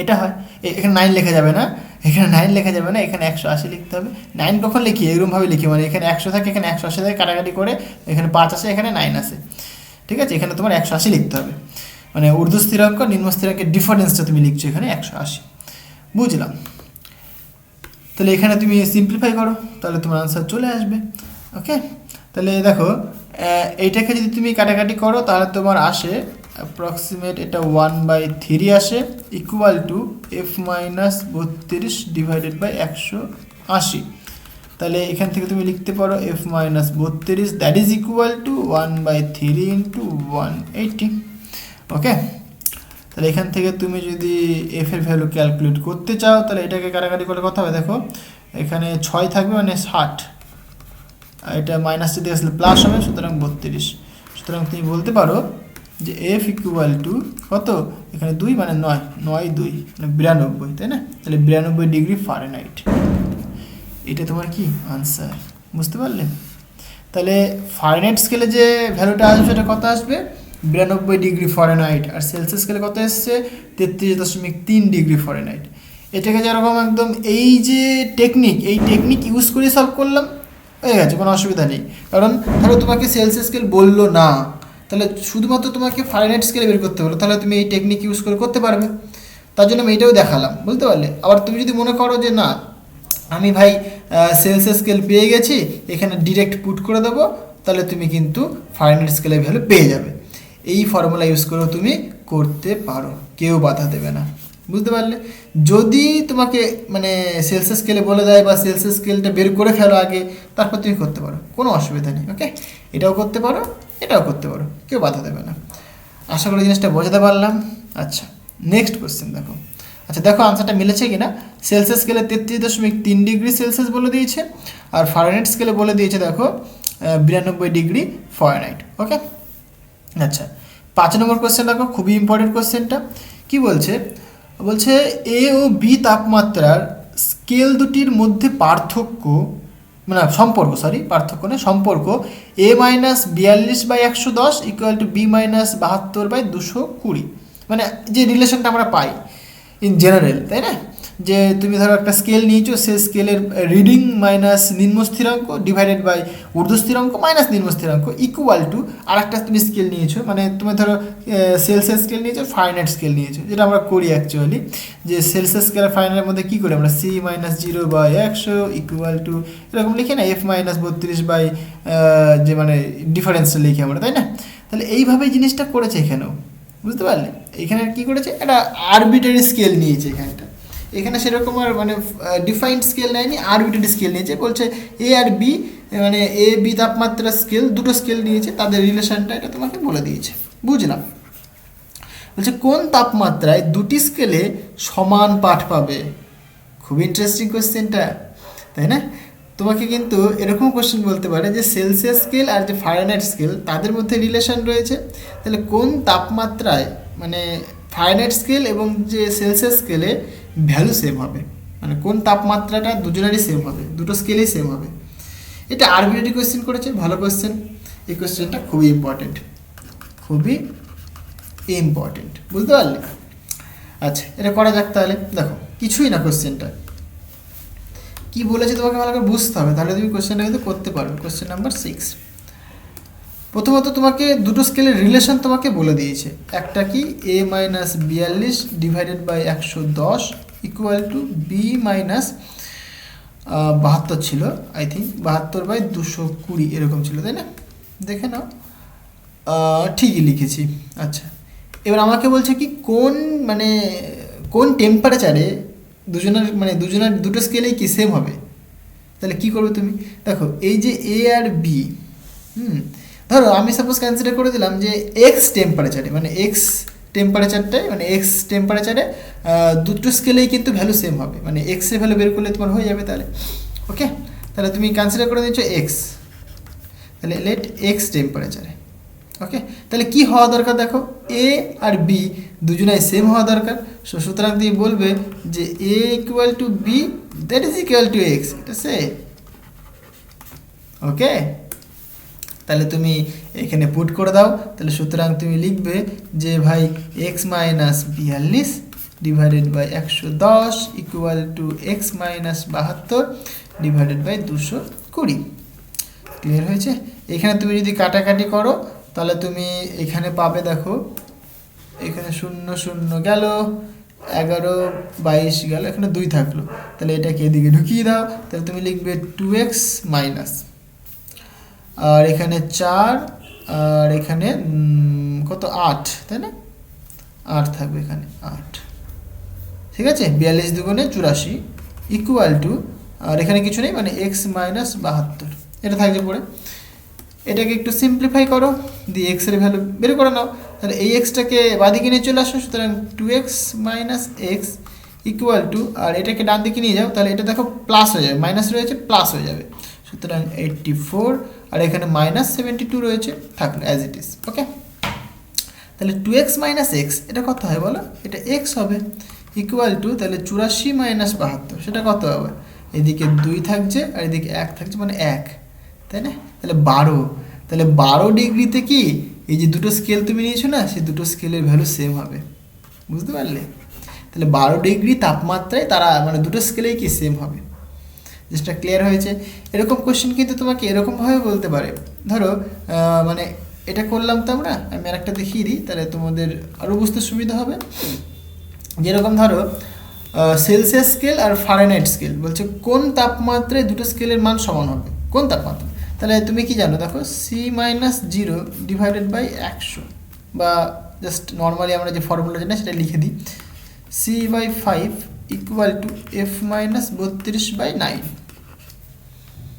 এটা হয়, এখানে 9 লেখা যাবে না, এখানে 9 লেখা যাবে না, এখানে 180 লিখতে হবে। 9 কখন লিখি, এরকমভাবে লিখি, মানে এখানে 100 থাকে, এখানে 180 থেকে কাটাকাটি করে এখানে 5 আসে, এখানে 9 আসে, ঠিক আছে, এখানে তোমার 180 লিখতে হবে। মানে ঊর্ধ্ব স্থিরাঙ্ক নিম্ন স্থিরাঙ্কের ডিফারেন্সটা তুমি লিখছো এখানে 180, বুঝলাম? তাহলে এখানে তুমি সিম্পলিফাই করো তাহলে তোমার আনসার চলে আসবে। ওকে, তাহলে দেখো এইটাকে যদি তুমি কাটাকাটি করো তাহলে তোমার আসে অ্যাপ্রক্সিমেট এটা 1/3 আসে equal to F-32 divided by 180। তাহলে এখান থেকে তুমি লিখতে পারো F-32 that is equal two 1/3 into 180। ওকে, তাহলে এখান থেকে তুমি যদি এফ এর ভ্যালু ক্যালকুলেট করতে চাও তাহলে এটাকে কাটাকাটি করলে কত হবে দেখো, এখানে 6 থাকবে মানে 60, আর এটা মাইনাস যদি আসলে প্লাস হবে, সুতরাং 32। সুতরাং তুমি বলতে পারো যে এফ ইকুয়াল টু কত, এখানে 2 মানে 9, 9 2 মানে 92, তাই না? তাহলে 92 ডিগ্রি ফারেনহাইট, এটা তোমার কি আনসার, বুঝতে পারলে? তাহলে ফারেনহাইট স্কেলে যে ভ্যালুটা আসবে সেটা কত আসবে 92 ডিগ্রি ফারেনহাইট, আর সেলসিয়াস স্কেলে কত এসছে 33.3 ডিগ্রি ফারেনহাইট। এটাকে যেরকম একদম এই যে টেকনিক ইউজ করে সলভ করলাম, হয়ে গেছে, কোনো অসুবিধা নেই। কারণ ধরো তোমাকে সেলসিয়াস স্কেল বললো না, তাহলে শুধুমাত্র তোমাকে ফারেনহাইট স্কেলে বের করতে হলো, তাহলে তুমি এই টেকনিক ইউজ করে করতে পারবে। তার জন্য আমি এইটাও দেখালাম, বুঝতে পারলে? আবার তুমি যদি মনে করো যে না আমি ভাই সেলসিয়াস স্কেল পেয়ে গেছি, এখানে ডিরেক্ট পুট করে দেবো, তাহলে তুমি কিন্তু ফারেনহাইট স্কেলের ভ্যালু পেয়ে যাবে। এই ফর্মুলা ইউজ করেও তুমি করতে পারো, কেউ বাধা দেবে না। বুঝতে পারলে? যদি তোমাকে মানে সেলসিয়াস স্কেলে বলে দেয় বা সেলসিয়াস স্কেলটা বের করে ফেলো আগে, তারপর তুমি করতে পারো, কোনো অসুবিধা নেই। ওকে, এটাও করতে পারো, এটাও করতে পারো, কেউ বাধা দেবে না। আশা করি জিনিসটা বোঝাতে পারলাম। আচ্ছা, নেক্সট কোশ্চেন দেখো। আচ্ছা দেখো আনসারটা মিলেছে কিনা। সেলসিয়াস স্কেলে 33.3 ডিগ্রি সেলসিয়াস বলে দিয়েছে, আর ফারেনহাইট স্কেলে বলে দিয়েছে দেখো 92 ডিগ্রি ফারেনহাইট। ওকে, আচ্ছা 5 নম্বর কোশ্চেন দেখো, খুবই ইম্পর্টেন্ট কোশ্চেনটা। কি বলছে? বলছে এ ও বি তাপমাত্রার স্কেল দুটির মধ্যে পার্থক্য, মানে পার্থক্য না, সম্পর্ক A-42/110 ইকুয়াল টু B-72/220, মানে যে রিলেশনটা আমরা পাই ইন জেনারেল, তাই না? যে তুমি ধরো একটা স্কেল নিয়েছো, সেই স্কেলের রিডিং মাইনাস নিম্ন স্থিরাঙ্ক ডিভাইডেড বাই ঊর্ধ্ব স্থিরাঙ্ক মাইনাস নিম্ন স্থিরাঙ্ক ইকুয়াল টু আর একটা তুমি স্কেল নিয়েছো, মানে তুমি ধরো সেলসিয়াস স্কেল নিয়েছো, ফারেনহাইট স্কেল নিয়েছো, যেটা আমরা করি অ্যাকচুয়ালি, যে সেলসিয়াস স্কেল আর ফারেনহাইটের মধ্যে কী করি আমরা C-0/100 ইকুয়াল টু এরকম লিখি না, F-32 যে মানে ডিফারেন্সটা লিখি আমরা, তাই না? তাহলে এইভাবেই জিনিসটা করেছে এখানেও। বুঝতে পারলে? এখানে কি করেছে, একটা আরবিটারি স্কেল নিয়েছে এখানে সেরকম আর মানে ডিফাইন্ড স্কেল নেয়নি, আরবিটারি স্কেল নিয়েছে। বলছে এ আর বি, মানে এ বি তাপমাত্রা স্কেল, দুটো স্কেল নিয়েছে, তাদের রিলেশনটা এটা তোমাকে বলে দিয়েছে। বুঝলাম। বলছে কোন তাপমাত্রায় দুটি স্কেলে সমান পাঠ পাবে? খুব ইন্টারেস্টিং কোয়েশ্চেনটা, তাই না? তোমাকে কিন্তু এরকম কোশ্চেন বলতে পারে যে সেলসিয়াস স্কেল আর যে ফারেনহাইট স্কেল তাদের মধ্যে রিলেশন রয়েছে, তাহলে কোন তাপমাত্রায় মানে ফারেনহাইট স্কেল এবং যে সেলসিয়াস স্কেলে ভ্যালু সেম হবে, মানে কোন তাপমাত্রাটা দুজনেরই সেম হবে, দুটো স্কেলেই সেম হবে। এটা আরবিটারি কোয়েশ্চেন করেছে, ভালো কোয়েশ্চেন। এই কোয়েশ্চেনটা খুবই ইম্পর্টেন্ট, খুবই ইম্পর্টেন্ট। বুঝতে পারলে? আচ্ছা, এটা করা যাক তাহলে। দেখো কিছুই না, কোয়েশ্চেনটা কি বলেছে তোমাকে ভালো করে বুঝতে হবে, তাহলে তুমি কোয়েশ্চেনটা কিন্তু করতে পারবে। কোয়েশ্চেন নাম্বার 6, প্রথমত তোমাকে দুটো স্কেলের রিলেশন তোমাকে বলে দিয়েছে। একটা কি A-42 divided by 110 equal two B-72 ছিল, আই থিঙ্ক 72/220 এরকম ছিল, তাই না? দেখে নাও, ঠিকই লিখেছি। আচ্ছা, এবার আমাকে বলছে কি কোন টেম্পারেচারে দুজনের দুটো স্কেলেই কি সেম হবে। তাহলে কি করবে তুমি? দেখো এই যে এ আর বি, ধরো আমি সাপোজ কনসিডার করে দিলাম যে এক্স টেম্পারেচারে দুটো স্কেলেই কিন্তু ভ্যালু সেম হবে, মানে এক্সের ভ্যালু বের করলে তোমার হয়ে যাবে তাহলে। ওকে, তাহলে তুমি কনসিডার করে দিচ্ছ এক্স, তাহলে লেট এক্স টেম্পারেচারে। ওকে, তাহলে কি হওয়া দরকার? দেখো এ আর বি দুজনাই সেম হওয়া দরকার। সুতরাং তুমি বলবে যে A equal to B that is equal to X, এটা সে। ওকে, তাহলে তুমি এখানে পুট করে দাও। তাহলে সুতরাং তুমি লিখবে যে ভাই x-42 divided by 110 equal to x-72 divided by 220। Clear হয়েছে? এখানে তুমি যদি কাটাকাটি করো তাহলে তুমি এখানে পাবে, দেখো এখানে 0 0 গেল, 11 22 গেল, এখানে 2 থাকলো, তাহলে এটাকে এদিকে ঢুকিয়ে দাও। তাহলে তুমি লিখবে 2x মাইনাস, আর এখানে 4, আর এখানে কত 8, তাই না? 8 থাকবে এখানে, 8। ঠিক আছে, 42 দুগুণে 84 ইকুয়াল টু, আর এখানে কিছু নেই, মানে x-72 এটা থাকবে পড়ে। এটাকে একটু সিম্পলিফাই করো, দিয়ে এক্স এর ভ্যালু বের করে নাও। তাহলে এই এক্সটাকে বাদিকে নিয়ে চলে আসো, সুতরাং 2x minus X equal to, আর এটাকে ডান দিকে নিয়ে যাও, তাহলে এটা দেখো প্লাস হয়ে যাবে, মাইনাস রয়েছে প্লাস হয়ে যাবে, সুতরাং 84, আর এখানে -72 রয়েছে, থাকলো অ্যাজ ইট ইজ। ওকে, তাহলে 2x মাইনাস এক্স এটা কত হয় বলো? এটা এক্স হবে, ইকুয়াল টু তাহলে 84 মাইনাস 72 সেটা কত হবে? এদিকে 2 থাকছে আর এদিকে 1 থাকছে, মানে 1, তাই না? তাহলে 12, তাহলে 12 ডিগ্রিতে কি এই যে দুটো স্কেল তুমি নিয়েছো না, সেই দুটো স্কেলের ভ্যালু সেম হবে। বুঝতে পারলে? তাহলে 12 ডিগ্রি তাপমাত্রায় তারা মানে দুটো স্কেলেই কি সেম হবে। জিনিসটা ক্লিয়ার হয়েছে? এরকম কোশ্চেন কিন্তু তোমাকে এরকমভাবে বলতে পারে, ধরো মানে এটা করলাম তো আমি আর একটা দেখিয়ে দিই, তাহলে তোমাদের আরও বুঝতে সুবিধা হবে। যেরকম ধরো সেলসিয়াস স্কেল আর ফারেনহাইট স্কেল, বলছে কোন তাপমাত্রায় দুটো স্কেলের মান সমান হবে, কোন তাপমাত্রা? তাহলে তুমি কি জানো? দেখো C-0 ডিভাইডেড বাই 100, বা জাস্ট নর্মালি আমরা যে ফর্মুলা জানি সেটা লিখে দিই, C/5 equal to F minus 32/9,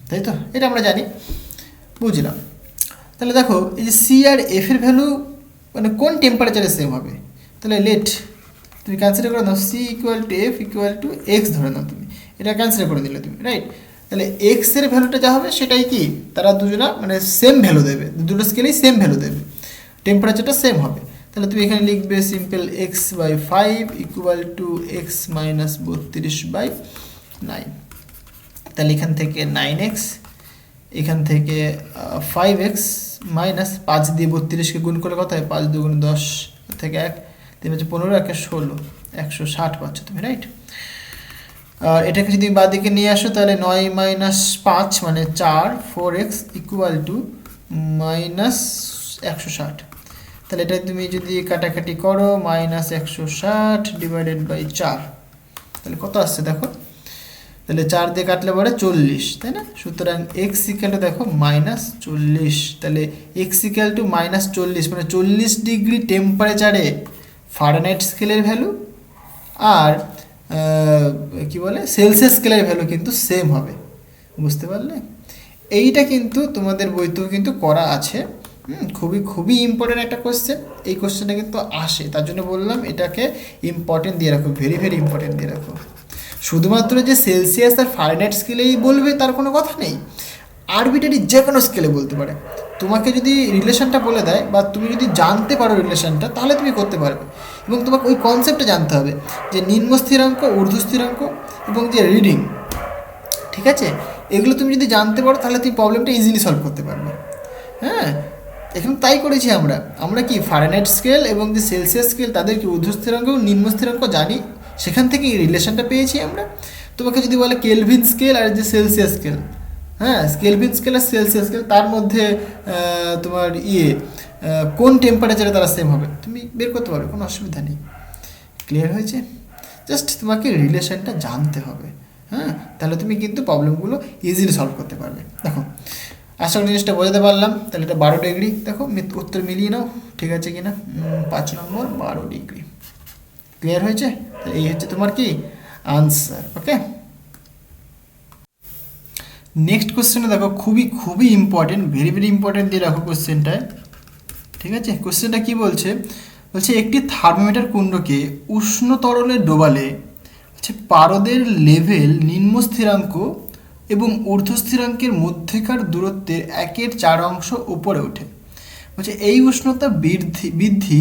তাই তো? এটা আমরা জানি, বুঝলাম। তাহলে দেখো এই যে সি আর এফ এর ভ্যালু মানে কোন টেম্পারেচারে সেম হবে, তাহলে লেট তুমি কনসিডার করে নাও C equal to F equal to X ধরে নাও, তুমি এটা কনসিডার করে নিলে তুমি, রাইট? তাহলে এক্স এর ভ্যালুটা যা হবে সেটাই কি, তারা দুজনা মানে সেম ভ্যালু দেবে, দুটো স্কেলেই সেম ভ্যালু দেবে, টেম্পারেচারটা সেম হবে। তাহলে তুমি এখানে লিখবে simple x/5 equal to x minus 32/9। তাহলে এখান থেকে 9x, এখান থেকে 5x মাইনাস 5 দিয়ে 32কে গুণ করে কত হয়, 5 2 10 থেকে 1 3 হচ্ছে 15 1 16 160 পাচ্ছ তুমি, রাইট? আর এটাকে যদি বাঁদিকে নিয়ে আসো তাহলে 9 মাইনাস 5 মানে 4, 4x ইকুয়াল টু মাইনাস 160। তাহলে এটা তুমি যদি কাটাকাটি করো মাইনাস 160 ডিভাইডেড বাই 4, তাহলে কত আসছে দেখো, তাহলে 4 দিয়ে কাটলে পরে 40, তাই না? সুতরাং এক্স ইকুয়াল টু দেখো মাইনাস 40, তাহলে এক্স ইকুয়াল টু মাইনাস 40 মানে 40 ডিগ্রি টেম্পারেচারে ফারেনহাইট স্কেলের ভ্যালু আর কি বলে সেলসিয়াস স্কেলের ভ্যালু কিন্তু সেম হবে, বুঝতে পারলে? এইটা কিন্তু তোমাদের বইতেও কিন্তু করা আছে, খুবই খুবই ইম্পর্টেন্ট একটা কোশ্চেন, এই কোশ্চেনটা কিন্তু আসে, তার জন্য বললাম এটাকে ইম্পর্টেন্ট দিয়ে রাখো, ভেরি ভেরি ইম্পর্টেন্ট দিয়ে রাখো। শুধুমাত্র যে সেলসিয়াস আর ফারেনহাইট স্কেলেই বলবে তার কোনো কথা নেই, আরবিটারি যে কোনো স্কেলে বলতে পারে। তোমাকে যদি রিলেশনটা বলে দেয় বা তুমি যদি জানতে পারো রিলেশনটা, তাহলে তুমি করতে পারবে। এবং তোমাকে ওই কনসেপ্টটা জানতে হবে যে নিম্ন স্থিরাঙ্ক, ঊর্ধ্ব স্থিরাঙ্ক এবং যে রিডিং, ঠিক আছে, এগুলো তুমি যদি জানতে পারো তাহলে তুমি প্রবলেমটা ইজিলি সলভ করতে পারবে। হ্যাঁ, এখানে তাই করেছি আমরা কি ফারেনহাইট স্কেল এবং যে সেলসিয়াস স্কেল তাদের কি ঊর্ধ্ব স্থিরাঙ্ক এবং নিম্ন স্থিরাঙ্ক জানি, সেখান থেকে এই রিলেশনটা পেয়েছি আমরা। তোমাকে যদি বলে কেলভিন স্কেল আর যে সেলসিয়াস স্কেল, হ্যাঁ কেলভিন স্কেল আর সেলসিয়াস স্কেল, তার মধ্যে তোমার কোন টেম্পারেচারে তারা সেম হবে, তুমি বের করতে পারবে, কোনো অসুবিধা নেই। ক্লিয়ার হয়েছে? জাস্ট তোমাকে রিলেশনটা জানতে হবে, হ্যাঁ, তাহলে তুমি কিন্তু প্রবলেমগুলো ইজিলি সলভ করতে পারবে। দেখো আশা করি জিনিসটা বোঝাতে পারলাম। তাহলে এটা 12 ডিগ্রি, দেখো উত্তর মিলিয়ে নাও ঠিক আছে কিনা, 5 নম্বর 12 ডিগ্রি। ক্লিয়ার হয়েছে? তাহলে এই হচ্ছে তোমার কি আনসার। ওকে, নেক্সট কোশ্চেনে দেখো খুবই খুবই ইম্পর্টেন্ট, ভেরি ভেরি ইম্পর্টেন্ট দিয়ে রাখো কোশ্চেনটায়, ঠিক আছে? কোশ্চেনটা কি বলছে, বলছে একটি থার্মোমিটার কুণ্ডকে উষ্ণ তরলে ডোবালে হচ্ছে পারদের লেভেল নিম্ন স্থিরাঙ্ক এবং ঊর্ধ্ব স্থিরাঙ্কের মধ্যেকার দূরত্বের 1/4 উপরে ওঠে। বলছে এই উষ্ণতা বৃদ্ধি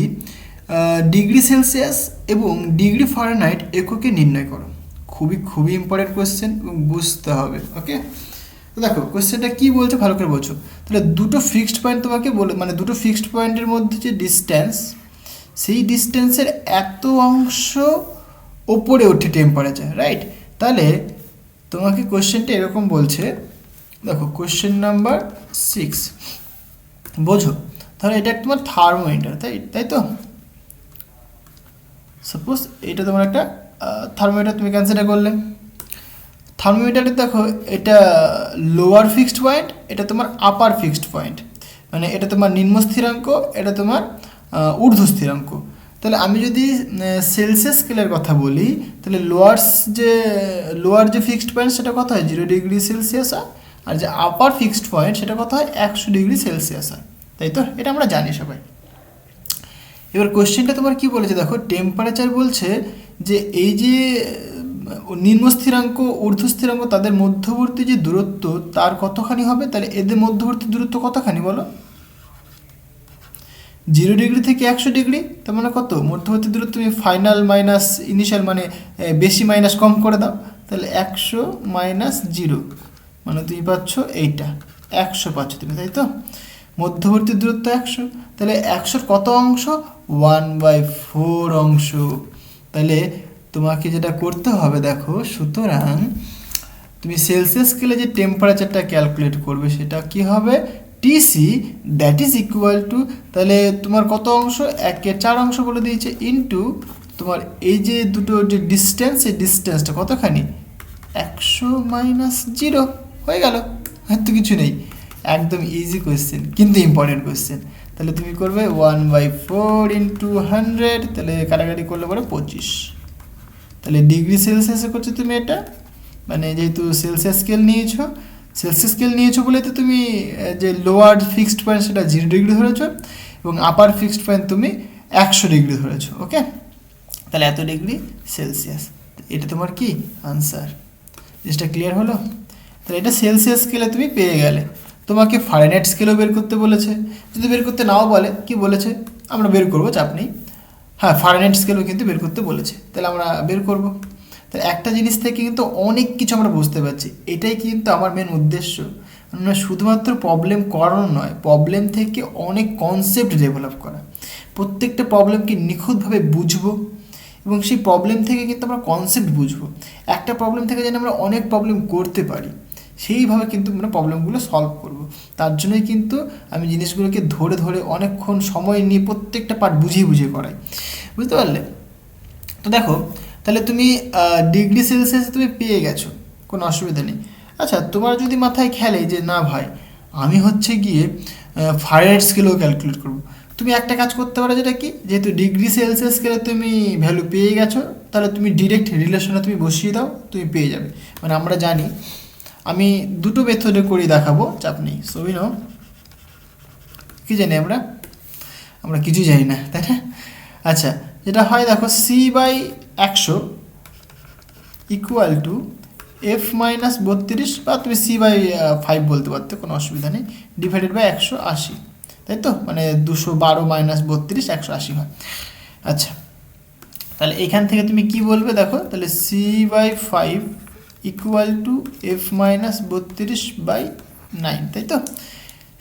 ডিগ্রি সেলসিয়াস এবং ডিগ্রি ফারেনহাইট এককে নির্ণয় করো। খুবই খুবই ইম্পর্টেন্ট কোশ্চেন এবং বুঝতে হবে। ওকে, তো দেখো কোশ্চেনটা কী বলছে ভালো করে বোঝো। তাহলে দুটো ফিক্সড পয়েন্ট তোমাকে বলে, মানে দুটো ফিক্সড পয়েন্টের মধ্যে যে ডিস্ট্যান্স, সেই ডিস্ট্যান্সের এত অংশ ওপরে ওঠে টেম্পারেচার, রাইট? তাহলে তোমাকে কোশ্চেনটা এরকম বলছে, দেখো কোশ্চেন নাম্বার 6 বোঝো। তাহলে এটা তোমার থার্মোমিটার, তাই তো? সাপোজ এটা তোমার একটা থার্মোমিটার তুমি কনসিডার করলে। থার্মোমিটারে দেখো এটা লোয়ার ফিক্সড পয়েন্ট, এটা তোমার আপার ফিক্সড পয়েন্ট, মানে এটা তোমার নিম্ন স্থিরাঙ্ক, এটা তোমার ঊর্ধ্ব স্থিরাঙ্ক। তাহলে আমি যদি সেলসিয়াস স্কেলের কথা বলি, তাহলে লোয়ার যে ফিক্সড পয়েন্ট সেটা কত হয় 0 ডিগ্রি সেলসিয়াস হয়, আর যে আপার ফিক্সড পয়েন্ট সেটা কত হয় 100 ডিগ্রি সেলসিয়াস হয়, তাই তো? এটা আমরা জানি সবাই। এবার কোশ্চেনটা তোমার কি বলেছে দেখো, টেম্পারেচার বলছে যে এই যে নিম্ন স্থিরাঙ্ক ঊর্ধ্ব স্থিরাঙ্ক তাদের মধ্যবর্তী যে দূরত্ব তার কতখানি হবে। তাহলে এদের মধ্যবর্তী দূরত্ব কতখানি বলো, 0 ডিগ্রি থেকে 100 ডিগ্রি, তার মানে কত মধ্যবর্তী দূরত্ব, তুমি ফাইনাল মাইনাস ইনিশিয়াল মানে বেশি মাইনাস কম করে দাও, তাহলে 100 মাইনাস 0 মানে তুমি পাচ্ছ এইটা 100 পাচ্ছ তুমি, তাই তো? মধ্যবর্তী দূরত্ব 100, তাহলে 100 কত অংশ 1/4 অংশ। তাহলে তোমাকে যেটা করতে হবে দেখো, সুতরাং তুমি সেলসিয়াস স্কেলে যে টেম্পারেচারটা ক্যালকুলেট করবে সেটা কি হবে TC, that is equal two, তাহলে তোমার কত অংশ 1/4 অংশ বলে দিয়েছে, ইন্টু তোমার এই যে দুটো যে ডিস্টেন্স, এই ডিস্টেন্সটা কতখানি 100 মাইনাস 0 হয়ে গেল, আর তো কিছু নেই। একদম ইজি কোয়েশ্চেন কিন্তু ইম্পর্টেন্ট কোয়েশ্চেন। তাহলে তুমি করবে 1/4 ইন্টু 100, তাহলে কাটাকাটি করলে পরে 25। তাহলে ডিগ্রি সেলসিয়াসে করছো তুমি এটা, মানে যেহেতু সেলসিয়াস স্কেল নিয়েছো বলে তো তুমি যে লোয়ার ফিক্সড পয়েন্ট সেটা 0 ডিগ্রি ধরেছো এবং আপার ফিক্সড পয়েন্ট তুমি 100 ডিগ্রি ধরেছো। ওকে, তাহলে এত ডিগ্রি সেলসিয়াস, এটা তোমার কি আনসার। জিনিসটা ক্লিয়ার হলো? তাহলে এটা সেলসিয়াস স্কেলে তুমি পেয়ে গেলে। তোমাকে ফারেনহাইট স্কেলও বের করতে বলেছে, যদি বের করতে নাও বলে কি বলেছে আমরা বের করবো, চাপ নেই। হ্যাঁ, ফারেনহাইট স্কেলও কিন্তু বের করতে বলেছে, তাহলে আমরা বের করব। তাহলে একটা জিনিস থেকে কিন্তু অনেক কিছু আমরা বুঝতে পারছি, এটাই কিন্তু আমার মেন উদ্দেশ্য। মানে শুধুমাত্র প্রবলেম করানো নয়, প্রবলেম থেকে অনেক কনসেপ্ট ডেভেলপ করা, প্রত্যেকটা প্রবলেমকে নিখুঁতভাবে বুঝবো এবং সেই প্রবলেম থেকে কিন্তু আমরা কনসেপ্ট বুঝবো। একটা প্রবলেম থেকে যেন আমরা অনেক প্রবলেম করতে পারি, সেইভাবে কিন্তু আমরা প্রবলেমগুলো সলভ করব। তার জন্যই কিন্তু আমি জিনিসগুলোকে ধরে ধরে অনেকক্ষণ সময় নিয়ে প্রত্যেকটা পার্ট বুঝিয়ে করাই, বুঝতে পারলে? তো দেখো, তাহলে তুমি ডিগ্রি সেলসিয়াসে তুমি পেয়ে গেছো, কোনো অসুবিধা নেই। আচ্ছা, তোমার যদি মাথায় খেলে যে না ভাই আমি হচ্ছে গিয়ে ফারেনহাইট স্কেলও ক্যালকুলেট করবো, তুমি একটা কাজ করতে পারো, যেটা কি, যেহেতু ডিগ্রি সেলসিয়াস স্কেলে তুমি ভ্যালু পেয়ে গেছো, তাহলে তুমি ডিরেক্ট রিলেশনে তুমি বসিয়ে দাও, তুমি পেয়ে যাবে। মানে আমরা জানি, আমি দুটো মেথডে করে দেখাবো, চাপ নেই। সো উই নো, কী জানি আমরা কিছুই জানি না, তাই না? আচ্ছা, যেটা হয় দেখো, C/100 ইকুয়াল টু F-32, বা তুমি C/5 বলতে পারতে, কোনো অসুবিধা নেই, ডিভাইডেড বাই 180, তাই তো? মানে 212 মাইনাস 32 180 হয়। আচ্ছা, তাহলে এখান থেকে তুমি কি বলবে দেখো, তাহলে C/5 ইকুয়াল টু F-32/9, তাই তো?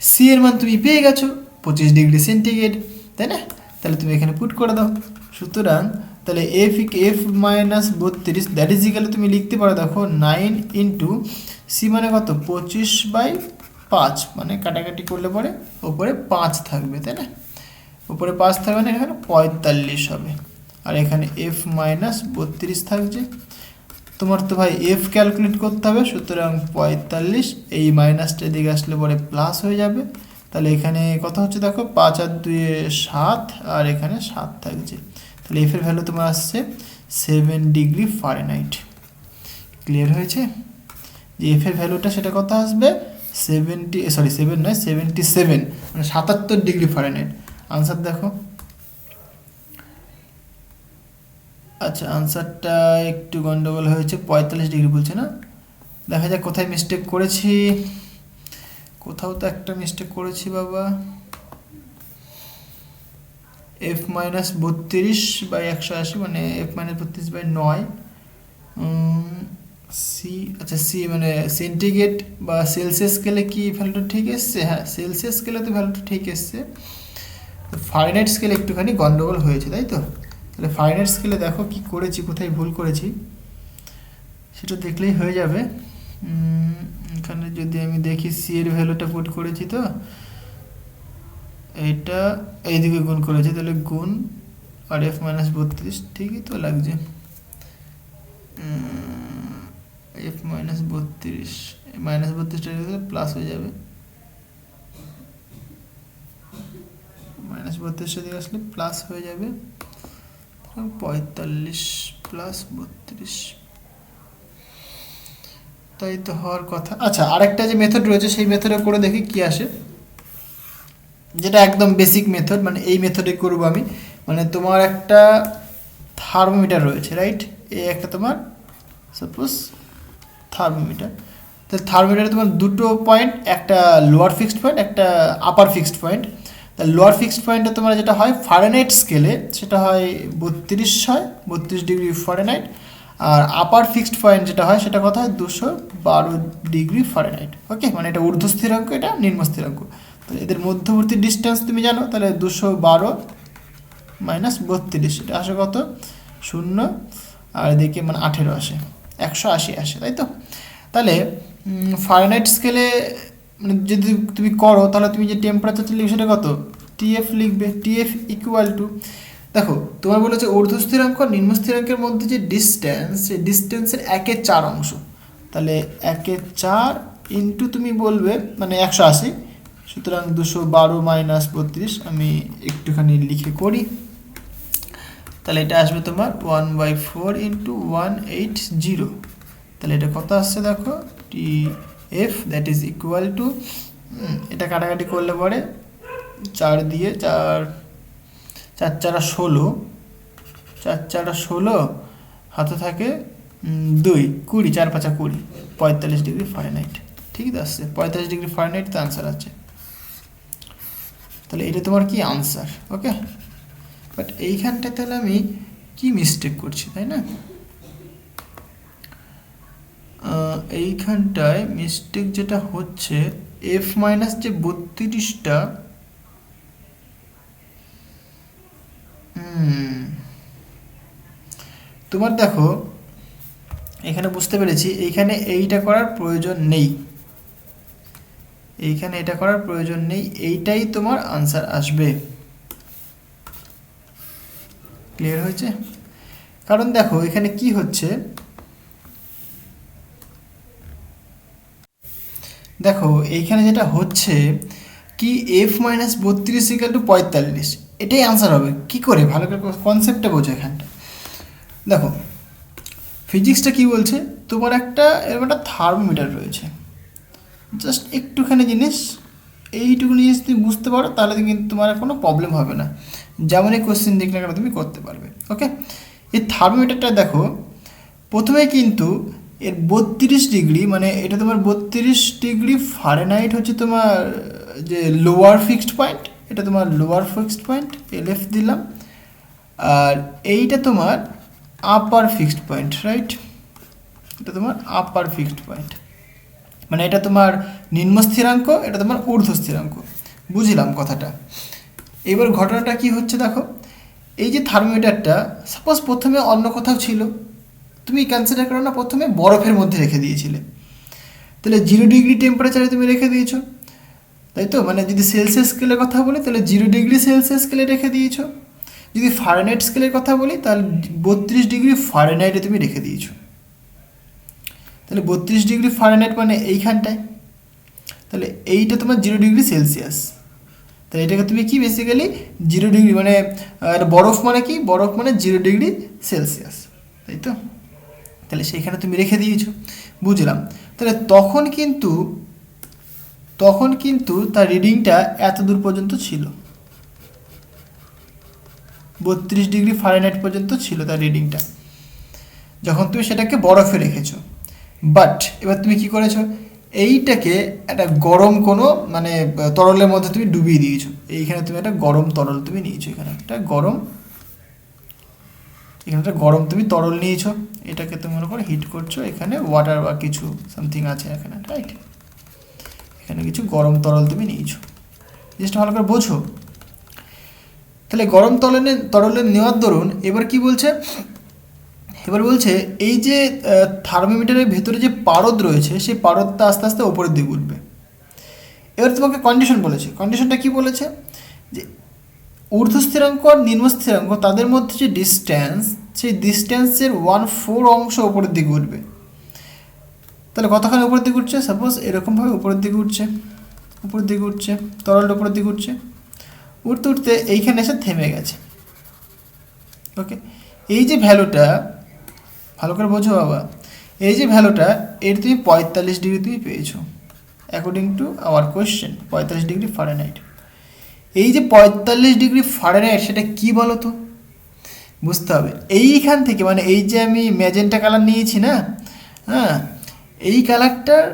সি এর মান তুমি পেয়ে গেছো 25 ডিগ্রি সেন্টিগ্রেড, তাই না? তাহলে তুমি এখানে পুট করে দাও। সুতরাং তাহলে F-32 দ্যাট ইজ ইকাল, তুমি লিখতে পারো দেখো 9 ইন্টু সি মানে কত, 25/5, মানে কাটাকাটি করলে পরে ওপরে 5 থাকবে, তাই না? উপরে 5 থাকবে না, এখানে 45 হবে, আর এখানে F-32 থাকছে। তোমার তো ভাই এফ ক্যালকুলেট করতে হবে, সুতরাং 45, এই মাইনাসটা দিকে আসলে পরে প্লাস হয়ে যাবে। তাহলে এখানে কত হচ্ছে দেখো, 5 আর 2 7, আর এখানে 7 থাকছে। তাহলে এফের ভ্যালু তোমার আসছে 7 ডিগ্রি ফারেনহাইট। ক্লিয়ার হয়েছে? যে এফের ভ্যালুটা সেটা কত আসবে, 77, মানে 77 ডিগ্রি ফারেনহাইট। আনসার দেখো। আচ্ছা, আনসারটা একটু গন্ডগোল হয়েছে, 45 ডিগ্রি বলছে না, দেখা যাক কোথায় মিস্টেক করেছি। কোথাও তো একটা মিস্টেক করেছি বাবা, F-32/180, মানে F-32/9, সি, আচ্ছা সি মানে সেন্টিগ্রেড বা সেলসিয়াস স্কেলে কি ভ্যালুটা ঠিক এসছে? হ্যাঁ, সেলসিয়াস স্কেলে তো ভ্যালুটা ঠিক এসছে, তো ফারেনহাইট স্কেলে একটুখানি গন্ডগোল হয়েছে, তাই তো? তাহলে ফারেনহাইট স্কেলে দেখো কি করেছি, কোথায় ভুল করেছি সেটা দেখলেই হয়ে যাবে। এখানে যদি আমি দেখি সি এর ভ্যালুটা পুট করেছি, তো এইটা এইদিকে গুণ করেছি, তাহলে গুণ আর F-32, ঠিকই তো লাগছে। F-32, -32টা প্লাস হয়ে যাবে, -32টা দিকে আসলে প্লাস হয়ে যাবে, 45 প্লাস 32, তাই তো হওয়ার কথা। আচ্ছা, আরেকটা যে মেথড রয়েছে সেই মেথডে করে দেখি কি আসে, যেটা একদম বেসিক মেথড, মানে এই মেথডে করব আমি। মানে তোমার একটা থার্মোমিটার রয়েছে, রাইট? এই একটা তোমার সাপোজ থার্মোমিটার, তো থার্মোমিটারে তোমার দুটো পয়েন্ট, একটা লোয়ার ফিক্সড পয়েন্ট, একটা আপার ফিক্সড পয়েন্ট। তা লোয়ার ফিক্সড পয়েন্টে তোমার যেটা হয় ফারেনহাইট স্কেলে সেটা হয় 32 হয়, 32 ডিগ্রি ফারেনহাইট। আর আপার ফিক্সড পয়েন্ট যেটা হয় সেটা কথা হয় 212 ডিগ্রি ফারেনহাইট। ওকে, মানে এটা ঊর্ধ্ব স্থিরাঙ্ক, এটা নিম্ন স্থিরাঙ্ক। তো এদের মধ্যবর্তী ডিস্টেন্স তুমি জানো, তাহলে 212 মাইনাস 32, এটা আসে কত, 0, আর এদিকে মানে 18 আসে, 180 আসে, তাই তো? তাহলে ফারেনহাইট স্কেলে মানে যদি তুমি করো, তাহলে তুমি যে টেম্পারেচারটা লিখবে সেটা কত, টিএফ লিখবে। টিএফ ইকুয়াল টু, দেখো তোমার বলেছে ঊর্ধ্ব স্থিরাঙ্ক আর নিম্ন স্থিরাঙ্কের মধ্যে যে ডিস্টেন্স, সেই ডিস্টেন্সের 1/4 অংশ, তাহলে 1/4 ইন্টু তুমি বলবে মানে 180, সুতরাং 212 মাইনাস 32 আমি একটুখানি লিখে করি, তাহলে এটা আসবে তোমার 1/4 ইন্টু 180। তাহলে এটা কত আসছে দেখো, TF that is equal two, এটা কাটাকাটি করলে পরে 4 দিয়ে 4 4 16, 4 16 হাতে থাকে 2 20, 4 5 20, 45 ডিগ্রি ফারেনহাইট। ঠিক আছে, 45 ডিগ্রি ফারেনহাইট তো আনসার আছে। তাহলে এটা তোমার কি আনসার, ওকে। বাট এইখানটায় তাহলে আমি কি মিস্টেক করছি, তাই না? এইখানটায় মিস্টেক যেটা হচ্ছে, F মাইনাস যে 32টা, তোমার দেখো এখানে বুঝতে পেরেছি, এইখানে এইটা করার প্রয়োজন নেই, এইখানে এটা করার প্রয়োজন নেই, এইটাই তোমার আনসার আসবে। ক্লিয়ার হয়েছে? কারণ দেখো এখানে কি হচ্ছে, দেখো এইখানে যেটা হচ্ছে কি, F মাইনাস 32 ইকুয়াল টু 45, এটাই আনসার হবে। কি করে, ভালো করে কনসেপ্টটা বোঝো। এখানটা দেখো ফিজিক্সটা কি বলছে, তোমার এরকম একটা থার্মোমিটার রয়েছে, জাস্ট একটুখানি জিনিস, এইটুকু জিনিস তুমি বুঝতে পারো, তাহলে কিন্তু তোমার কোনো প্রবলেম হবে না, যেমনই কোশ্চেন দেখলে কেন তুমি করতে পারবে, ওকে। এই থার্মোমিটারটা দেখো, প্রথমে কিন্তু এর 32 ডিগ্রি, মানে এটা তোমার 32 ডিগ্রি ফারেনহাইট হচ্ছে তোমার যে লোয়ার ফিক্সড পয়েন্ট, এটা তোমার লোয়ার ফিক্সড পয়েন্ট, LF দিলাম। আর এইটা তোমার আপার ফিক্সড পয়েন্ট, রাইট? এটা তোমার আপার ফিক্সড পয়েন্ট, মানে এটা তোমার নিম্ন স্থিরাঙ্ক, এটা তোমার ঊর্ধ্ব স্থিরাঙ্ক। বুঝলাম কথাটা। এবার ঘটনাটা কি হচ্ছে দেখো, এই যে থার্মোমিটারটা সাপোজ প্রথমে অন্য কোথাও ছিল, তুমি কনসিডার করো না, প্রথমে বরফের মধ্যে রেখে দিয়েছিলে, তাহলে 0 ডিগ্রি টেম্পারেচারে তুমি রেখে দিয়েছো, তাই তো? মানে যদি সেলসিয়াস স্কেলের কথা বলি তাহলে 0 ডিগ্রি সেলসিয়াস স্কেলে রেখে দিয়েছো, যদি ফারেনহাইট স্কেলের কথা বলি তাহলে 32 ডিগ্রি ফারেনহাইটে তুমি রেখে দিয়েছো। তাহলে 32 ডিগ্রি ফারেনহাইট মানে এইখানটায়, তাহলে এইটা তোমার 0 ডিগ্রি সেলসিয়াস, তাহলে এটাকে তুমি কি বেসিক্যালি 0 ডিগ্রি, মানে বরফ মানে কি, বরফ মানে 0 ডিগ্রি সেলসিয়াস, তাই তো? তাহলে সেইখানে তুমি রেখে দিয়েছো, বুঝলাম। তাহলে তখন কিন্তু তার রিডিংটা এত দূর পর্যন্ত ছিল, 32 ডিগ্রি ফারেনহাইট পর্যন্ত ছিল তার রিডিংটা, যখন তুমি সেটাকে বরফে রেখেছো। বাট এবার তুমি কি করেছো, এইটাকে একটা গরম কোনো মানে তরলের মধ্যে তুমি ডুবিয়ে দিয়েছো, এইখানে তুমি একটা গরম তরল তুমি নিয়েছো, এখানে একটা গরম তুমি তরল নিয়েছো, এটাকে তুমি মনে করো হিট করছো, এখানে ওয়াটার বা কিছু সামথিং আছে এখানে, রাইট? এখানে কিছু গরম তরল তুমি নিয়েছো, জিনিসটা ভালো করে বোঝো। তাহলে গরম তরলে নেওয়ার দরুন এবার কি বলছে, এবার বলছে এই যে থার্মোমিটারের ভেতরে যে পারদ রয়েছে, সেই পারদটা আস্তে আস্তে ওপরের দিকে উঠবে। এবার তোমাকে কন্ডিশন বলেছে, কন্ডিশনটা কি বলেছে, যে ঊর্ধ্ব স্থিরাঙ্ক আর নিম্ন স্থিরাঙ্ক তাদের মধ্যে যে ডিস্ট্যান্স, সেই ডিস্ট্যান্সের 1/4 অংশ ওপরের দিকে উঠবে। তাহলে কতখানি উপরের দিকে উঠছে, সাপোজ এরকমভাবে উপরের দিকে উঠছে, তরলটা উপরের দিকে উঠছে, উঠতে উঠতে এইখানে এসে থেমে গেছে, ওকে। এই যে ভ্যালুটা ভালো করে বোঝো বাবা, এই যে ভ্যালুটা এর তুমি 45 ডিগ্রি তুমি পেয়েছো, according to our question 45 degree Fahrenheit. এই যে 45 ডিগ্রি ফারেনহাইট সেটা কি বলো তো, বুঝতে হবে। এইখান থেকে মানে এই যে আমি ম্যাজেন্টা কালার নিয়েছি না, হ্যাঁ, এই কালারটার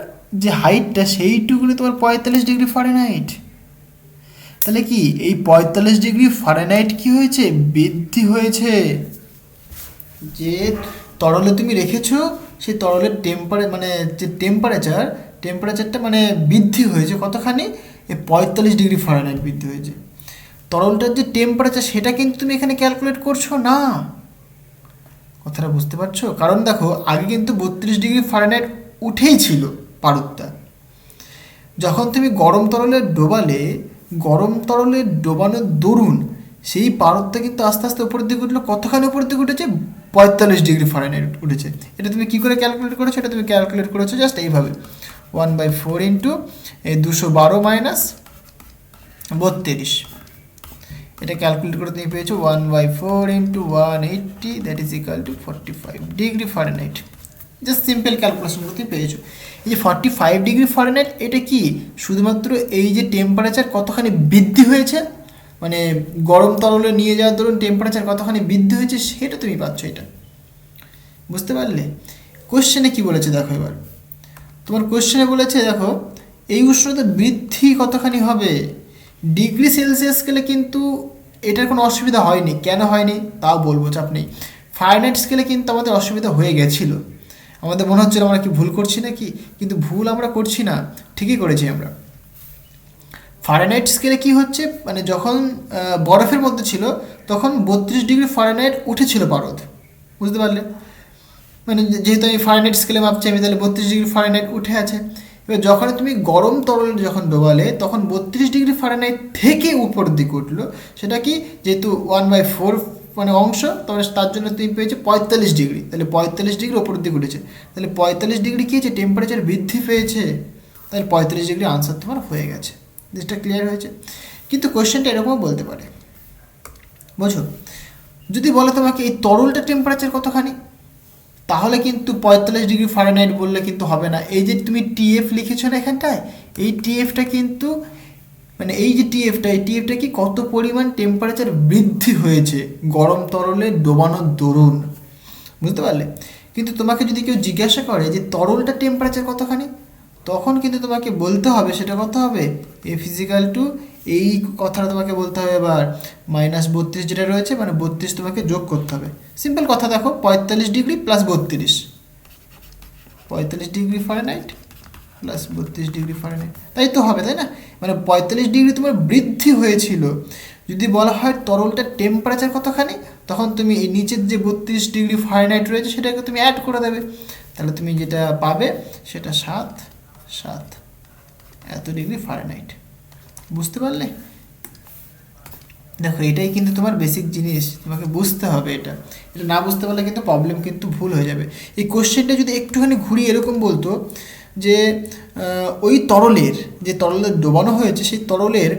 যে হাইটটা সেইটুকুনি তোমার 45 ডিগ্রি ফারেনহাইট। তাহলে কি এই 45 ডিগ্রি ফারেনহাইট কি হয়েছে, বৃদ্ধি হয়েছে। যে তরলে তুমি রেখেছো সেই তরলের মানে যে টেম্পারেচারটা মানে বৃদ্ধি হয়েছে কতখানি, এই 45 ডিগ্রি ফারেনহাইট বৃদ্ধি হয়েছে। তরলটার যে টেম্পারেচার সেটা কিন্তু তুমি এখানে ক্যালকুলেট করছো না, কথাটা বুঝতে পারছো? কারণ দেখো আগে কিন্তু 32 ডিগ্রি ফারেনহাইট উঠেই ছিল পারদটা, যখন তুমি গরম তরলে ডোবানোর দরুন সেই পারদটা কিন্তু আস্তে আস্তে উপরের দিকে উঠলো, কতখানি উপরের দিকে উঠেছে, 45 ডিগ্রি ফারেনহাইট উঠেছে। এটা তুমি কী করে ক্যালকুলেট করেছো, এটা তুমি ক্যালকুলেট করেছো জাস্ট এইভাবে 1/4 ইন্টু এই 212 মাইনাস 32। এটা ক্যালকুলেট করে তুমি পেয়েছো 1/4 into 180, that is equal two 45 degree Fahrenheit. Just simple calculation করতে পেয়েছো। এই যে 45 ডিগ্রি ফারেনহাইট এটা কি শুধুমাত্র এই যে টেম্পারেচার কতখানি বৃদ্ধি হয়েছে, মানে গরম তরলে নিয়ে যাওয়ার দরুন টেম্পারেচার কতখানি বৃদ্ধি হয়েছে সেটা তুমি পাচ্ছ। এটা বুঝতে পারলে? কোশ্চেনে কি বলেছে দেখো, এবার তোমার কোশ্চেনে বলেছে দেখো এই উষ্ণতা বৃদ্ধি কতখানি হবে ডিগ্রি সেলসিয়াস স্কেলে, কিন্তু এটার কোনো অসুবিধা হয়নি। কেন হয়নি তাও বলবো, চাপ নেই। ফারেনহাইট স্কেলে কিন্তু আমাদের অসুবিধা হয়ে গেছিলো, আমাদের মনে হচ্ছিল আমরা কি ভুল করছি নাকি, কিন্তু ভুল আমরা করছি না, ঠিকই করেছি আমরা। ফারেনহাইট স্কেলে কি হচ্ছে, মানে যখন বরফের মধ্যে ছিল তখন 32 ডিগ্রি ফারেনহাইট উঠেছিল পারদ, বুঝতে পারলে? মানে যেহেতু আমি ফারেনহাইট স্কেলে মাপছি আমি, তাহলে 32 ডিগ্রি ফারেনহাইট উঠে আছে। এবার যখন তুমি গরম তরল যখন ডোবালে তখন 32 ডিগ্রি ফারেনহাইট থেকে উপরের দিকে উঠলো, সেটা কি যেহেতু 1/4 মানে অংশ, তবে তার জন্য তুমি পেয়েছো 45 ডিগ্রি, তাহলে 45 ডিগ্রি উপরের দিকে উঠেছে, তাহলে 45 ডিগ্রি কী হয়েছে, টেম্পারেচার বৃদ্ধি পেয়েছে, তাহলে 45 ডিগ্রি আনসার তোমার হয়ে গেছে। জিনিসটা ক্লিয়ার হয়েছে? কিন্তু কোয়েশ্চেনটা এরকমও বলতে পারে, বোঝো, যদি বলে তোমাকে এই তরলটা টেম্পারেচার কতখানি, তাহলে কিন্তু 45 ডিগ্রি ফারেনহাইট বললে কিন্তু হবে না। এই যে তুমি টিএফ লিখেছো না এখানটায়, এই টিএফটা কিন্তু মানে এই যে টিএফটা, এই টিএফটা কি কত পরিমাণ টেম্পারেচার বৃদ্ধি হয়েছে গরম তরলে ডোবানোর দরুন, বুঝতে পারলে? কিন্তু তোমাকে যদি কেউ জিজ্ঞাসা করে যে তরলটা টেম্পারেচার কতখানি, তখন কিন্তু তোমাকে বলতে হবে সেটা কত হবে, এ ফিজিক্যাল টু এই কথাটা তোমাকে বলতে হবে এবার -32 যেটা রয়েছে, মানে 32 তোমাকে যোগ করতে হবে। সিম্পল কথা দেখো, 45 degree plus 32, 45 degree Fahrenheit plus 32 degree Fahrenheit, তাই তো হবে, তাই না? মানে 45 ডিগ্রি তোমার বৃদ্ধি হয়েছিল। যদি বলা হয় তরলটার টেম্পারেচার কতখানি, তখন তুমি এই নিচের যে 32 ডিগ্রি ফারেনহাইট রয়েছে সেটাকে তুমি অ্যাড করে দেবে, তাহলে তুমি যেটা পাবে সেটা 7 এত ডিগ্রি ফারেনহাইট। বুঝতে পারলে? দেখো এটাই কিন্তু তোমার বেসিক জিনিস, তোমাকে বুঝতে হবে। এটা না বুঝতে পারলে কিন্তু প্রবলেম কিন্তু ভুল হয়ে যাবে। এই কোশ্চেনটা যদি একটুখানি ঘুরিয়ে এরকম বলতো যে ওই তরলের যে তরলের ডোবানো হয়েছে সেই তরলের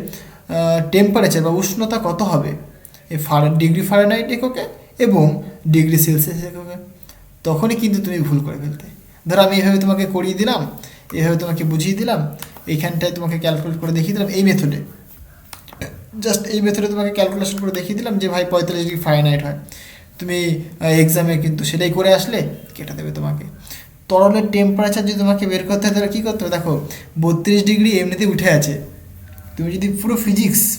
টেম্পারেচার বা উষ্ণতা কত হবে এই ডিগ্রি ফারেনহাইট এককে এবং ডিগ্রি সেলসিয়াস এককে, তখনই কিন্তু তুমি ভুল করে ফেলতে। ধরো আমি এইভাবে তোমাকে করিয়ে দিলাম, এইভাবে তোমাকে বুঝিয়ে দিলাম, এইখানটায় তোমাকে ক্যালকুলেট করে দেখিয়ে দিলাম এই মেথডে, জাস্ট এই মেথডে তোমাকে ক্যালকুলেশন করে দেখিয়ে দিলাম যে ভাই 45 ডিগ্রি ফারেনহাইট হয়। তুমি এক্সামে কিন্তু সেটাই করে আসলে, কেটে দেবে তোমাকে। তরলের টেম্পারেচার যদি তোমাকে বের করতে হয় তাহলে কী করতে হবে, দেখো 32 ডিগ্রি এমনিতেই উঠে আছে। তুমি যদি পুরো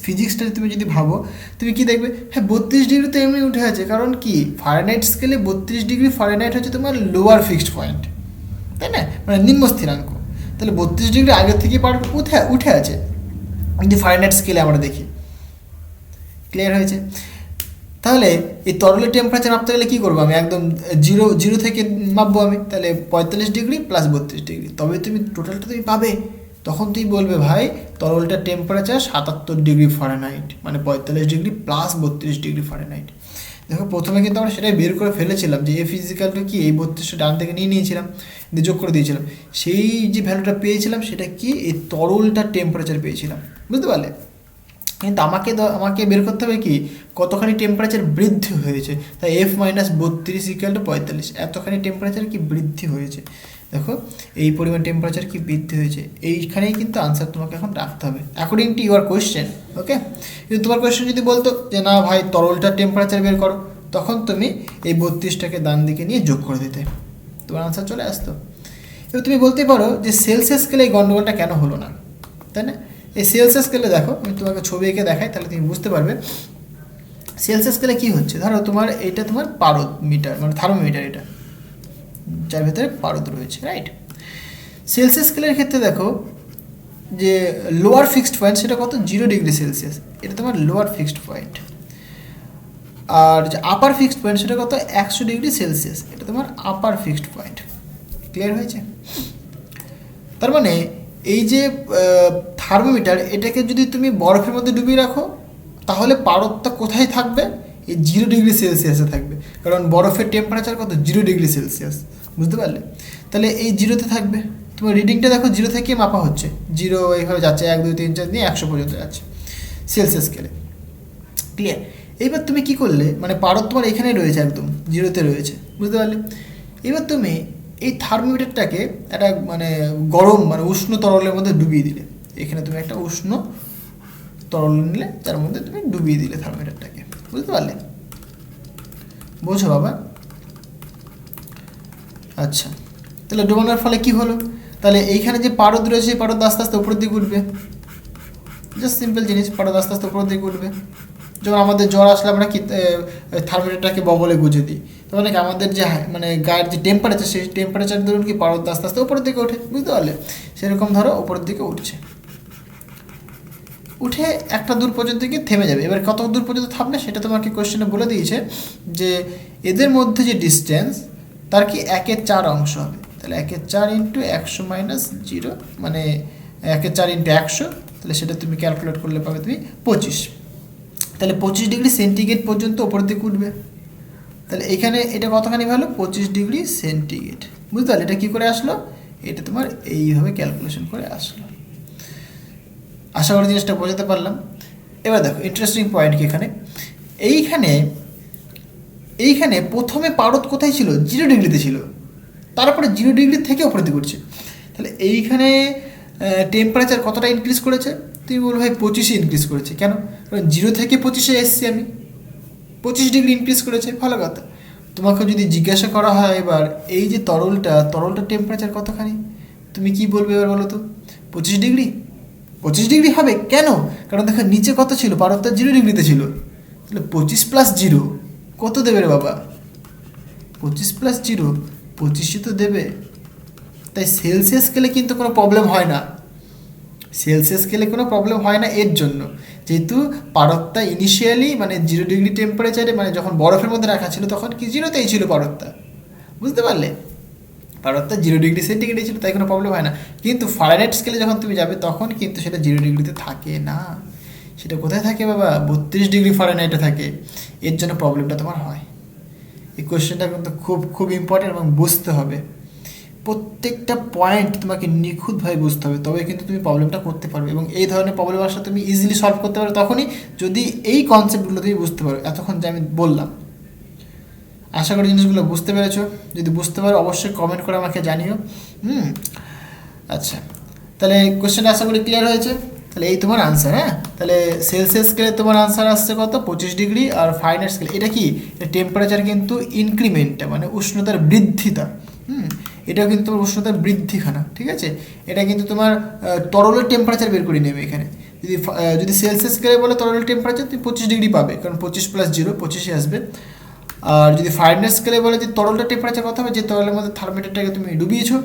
ফিজিক্সটা তুমি যদি ভাবো, তুমি কি দেখবে, হ্যাঁ 32 ডিগ্রি তো এমনি উঠে আছে, কারণ কি ফারেনহাইট স্কেলে 32 ডিগ্রি ফারেনহাইট হচ্ছে তোমার লোয়ার ফিক্সড পয়েন্ট, তাই না? মানে নিম্ন স্থিরাঙ্ক, তাহলে 32 ডিগ্রি আগের থেকে উঠে আছে যদি ফারেনহাইট স্কেলে আমরা দেখি। ক্লিয়ার হয়েছে? তাহলে এই তরলের টেম্পারেচার মাপতে গেলে কী করবো, আমি একদম জিরো থেকে মাপবো আমি, তাহলে 45 ডিগ্রি প্লাস 32 ডিগ্রি, তবে তুমি টোটালটা তুমি পাবে। তখন তুই বলবে ভাই তরলটার টেম্পারেচার 77 ডিগ্রি ফারেনহাইট, মানে 45 ডিগ্রি প্লাস 32 ডিগ্রি ফারেনহাইট। দেখো প্রথমে কিন্তু আমরা সেটাই বের করে ফেলেছিলাম যে এ ফিজিক্যালটা কি, এই 32টা ডান থেকে নিয়েছিলাম, দিয়ে যোগ করে দিয়েছিলাম, সেই যে ভ্যালুটা পেয়েছিলাম সেটা কি, এই তরলটার টেম্পারেচার পেয়েছিলাম, বুঝতে পারলে? কিন্তু আমাকে বের করতে হবে কি কতখানি টেম্পারেচার বৃদ্ধি হয়েছে, তাই F-32 = 45, এতখানি টেম্পারেচার কি বৃদ্ধি হয়েছে। দেখো এই পরিমাণ টেম্পারেচার কি বৃদ্ধি হয়েছে, এইখানেই কিন্তু আনসার তোমাকে এখন রাখতে হবে অ্যাকর্ডিং টু ইউর কোয়েশ্চেন। ওকে, কিন্তু তোমার কোয়েশ্চেন যদি বলতো যে না ভাই তরলটার টেম্পারেচার বের করো, তখন তুমি এই 32টাকে ডান দিকে নিয়ে যোগ করে দিতে, তোমার আনসার চলে আসতো। এবার তুমি বলতে পারো যে সেলসিয়াস স্কেলে এই গন্ডগোলটা কেন হলো না, তাই না? এই সেলসিয়াস স্কেলে দেখো, আমি তোমাকে ছবি এঁকে দেখাই তাহলে তুমি বুঝতে পারবে সেলসিয়াস স্কেলে কী হচ্ছে। ধরো তোমার এটা তোমার পারদ মিটার, মানে থার্মোমিটার, এটা যার ভেতরে পারদ রয়েছে, রাইট? সেলসিয়াস স্কেলের ক্ষেত্রে দেখো যে লোয়ার ফিক্সড পয়েন্ট সেটা কত, 0 ডিগ্রি সেলসিয়াস, এটা তোমার লোয়ার ফিক্সড পয়েন্ট। আর যে আপার ফিক্সড পয়েন্ট সেটা কত, 100 ডিগ্রি সেলসিয়াস, এটা তোমার আপার ফিক্সড পয়েন্ট। ক্লিয়ার হয়েছে? তার মানে এই যে থার্মোমিটার, এটাকে যদি তুমি বরফের মধ্যে ডুবিয়ে রাখো তাহলে পারদটা কোথায় থাকবে, এই 0 ডিগ্রি সেলসিয়াসে থাকবে, কারণ বরফের টেম্পারেচার কত, 0 ডিগ্রি সেলসিয়াস, বুঝতে পারলে? তাহলে এই 0তে থাকবে। তোমার রিডিংটা দেখো 0 থেকে মাপা হচ্ছে, 0 এইভাবে যাচ্ছে, 1 2 3 4 দিয়ে 100 পর্যন্ত যাচ্ছে। সেলসিয়াস স্কেলে। ক্লিয়ার? এইবার তুমি কি করলে, মানে পারদ তোমার এখানে রয়েছে, একদম জিরোতে রয়েছে, বুঝতে পারলে? এবার তুমি এই থার্মোমিটারটাকে একটা মানে গরম মানে উষ্ণ তরলের মধ্যে ডুবিয়ে দিলে। এখানে তুমি একটা উষ্ণ তরল নিলে, তার মধ্যে তুমি ডুবিয়ে দিলে থার্মোমিটারটাকে, বুঝতে পারলে? বোঝো বাবা? আচ্ছা, তাহলে ডোবানোর ফলে কি হলো? তাহলে এইখানে যে পারদ রয়েছে, সেই পারদ আস্তে আস্তে উপরের দিকে উঠবে। জাস্ট সিম্পল জিনিস, পারদ আস্তে আস্তে উপরের দিকে উঠবে। যেমন আমাদের জ্বর আসলে আমরা কি থার্মোমিটারটাকে বগলে গুঁজে দিই, তো মানে কি আমাদের যে মানে গায়ের যে টেম্পারেচার, সেই টেম্পারেচার ধরুন কি পারদ আস্তে আস্তে উপরের দিকে ওঠে, বুঝতে পারলে? সেরকম ধরো উপরের দিকে উঠছে, উঠে একটা দূর পর্যন্ত গিয়ে থেমে যাবে। এবার কত দূর পর্যন্ত থামবে সেটা তোমাকে কোশ্চেনে বলে দিয়েছে, যে এদের মধ্যে যে ডিস্টেন্স তার কি 1/4 অংশ হবে। তাহলে 1/4 ইন্টু 100 মাইনাস 0, মানে 1/4 ইন্টু 100, তাহলে সেটা তুমি ক্যালকুলেট করলে পাবে তুমি 25। তাহলে 25 ডিগ্রি সেন্টিগ্রেড পর্যন্ত ওপরের দিকে উঠবে। তাহলে এখানে এটা কতখানি ভালো? 25 ডিগ্রি সেন্টিগ্রেড, বুঝতে পারলে? এটা কী করে আসলো? এটা তোমার এইভাবে ক্যালকুলেশন করে আসলো। আশা করি জিনিসটা বোঝাতে পারলাম। এবার দেখো ইন্টারেস্টিং পয়েন্ট কি এখানে, এইখানে প্রথমে পারদ কোথায় ছিল? 0 ডিগ্রিতে ছিল, তারপরে 0 ডিগ্রি থেকে ওপরের দিকে উঠছে। তাহলে এইখানে টেম্পারেচার কতটা ইনক্রিজ করেছে? তুমি বলবো ভাই 25 ইনক্রিজ করেছে। কেন? কারণ 0 থেকে 25 এসছি আমি, 25 ডিগ্রি ইনক্রিজ করেছে, ভালো কথা। তোমাকে যদি জিজ্ঞাসা করা হয় এবার এই যে তরলটা টেম্পারেচার কতখানি, তুমি কি বলবে এবার বলো তো? 25 ডিগ্রি? 25 ডিগ্রি হবে কেন? কারণ দেখো নিচে কত ছিল? পারদটা 0 ডিগ্রিতে ছিল। তাহলে 25 প্লাস 0 কত দেবে রে বাবা? 25 প্লাস 0 25ই তো দেবে। তাই সেলসিয়াস স্কেলে কিন্তু কোনো প্রবলেম হয় না, সেলসিয়াস স্কেলে কোনো প্রবলেম হয় না এর জন্য, যেহেতু পারদটা ইনিশিয়ালি মানে 0 ডিগ্রি টেম্পারেচারে, মানে যখন বরফের মধ্যে রাখা ছিল তখন কি 0তেই ছিল পারদটা, বুঝতে পারলে? পারদটা 0 ডিগ্রি সেন্টিগ্রেডে ছিল, তাই কোনো প্রবলেম হয় না। কিন্তু ফারেনহাইট স্কেলে যখন তুমি যাবে তখন কিন্তু সেটা 0 ডিগ্রিতে থাকে না, সেটা কোথায় থাকে বাবা? 32 ডিগ্রি ফারেনহাইটে থাকে। এর জন্য প্রবলেমটা তোমার হয়। এই কোয়েশ্চেনটা কিন্তু খুব খুব ইম্পর্টেন্ট এবং বুঝতে হবে, প্রত্যেকটা পয়েন্ট তোমাকে নিখুঁতভাবে বুঝতে হবে, তবে কিন্তু তুমি প্রবলেমটা করতে পারবে। এবং এই ধরনের প্রবলেম আসলে তুমি ইজিলি সলভ করতে পারো তখনই যদি এই কনসেপ্টগুলো তুমি বুঝতে পারো, এতক্ষণ যে আমি বললাম। আশা করি জিনিসগুলো বুঝতে পেরেছো। যদি বুঝতে পারো অবশ্যই কমেন্ট করে আমাকে জানিও। আচ্ছা, তাহলে কোয়েশ্চেনটা আশা করি ক্লিয়ার হয়েছে। তাহলে এই তোমার আনসার। হ্যাঁ, তাহলে সেলসিয়াস স্কেলে তোমার আনসার আসছে কত? 25 ডিগ্রি। আর ফারেনহাইট স্কেলে এটা কি? টেম্পারেচার কিন্তু ইনক্রিমেন্টটা মানে উষ্ণতার বৃদ্ধিটা। এটাও কিন্তু তোমার উষ্ণতার বৃদ্ধিখানা, ঠিক আছে? এটা কিন্তু তোমার তরলের টেম্পারেচার বের করে নেবে এখানে। যদি সেলসিয়াস স্কেলে বলে তরলের টেম্পারেচার তুমি 25 ডিগ্রি পাবে, কারণ 25 প্লাস 0 25ই আসবে। আর যদি ফারেনহাইট স্কেলে বলে যে তরলটা টেম্পারেচার কত হবে, যে তরলের মধ্যে থার্মোমিটারটাকে তুমি ডুবিয়েছো,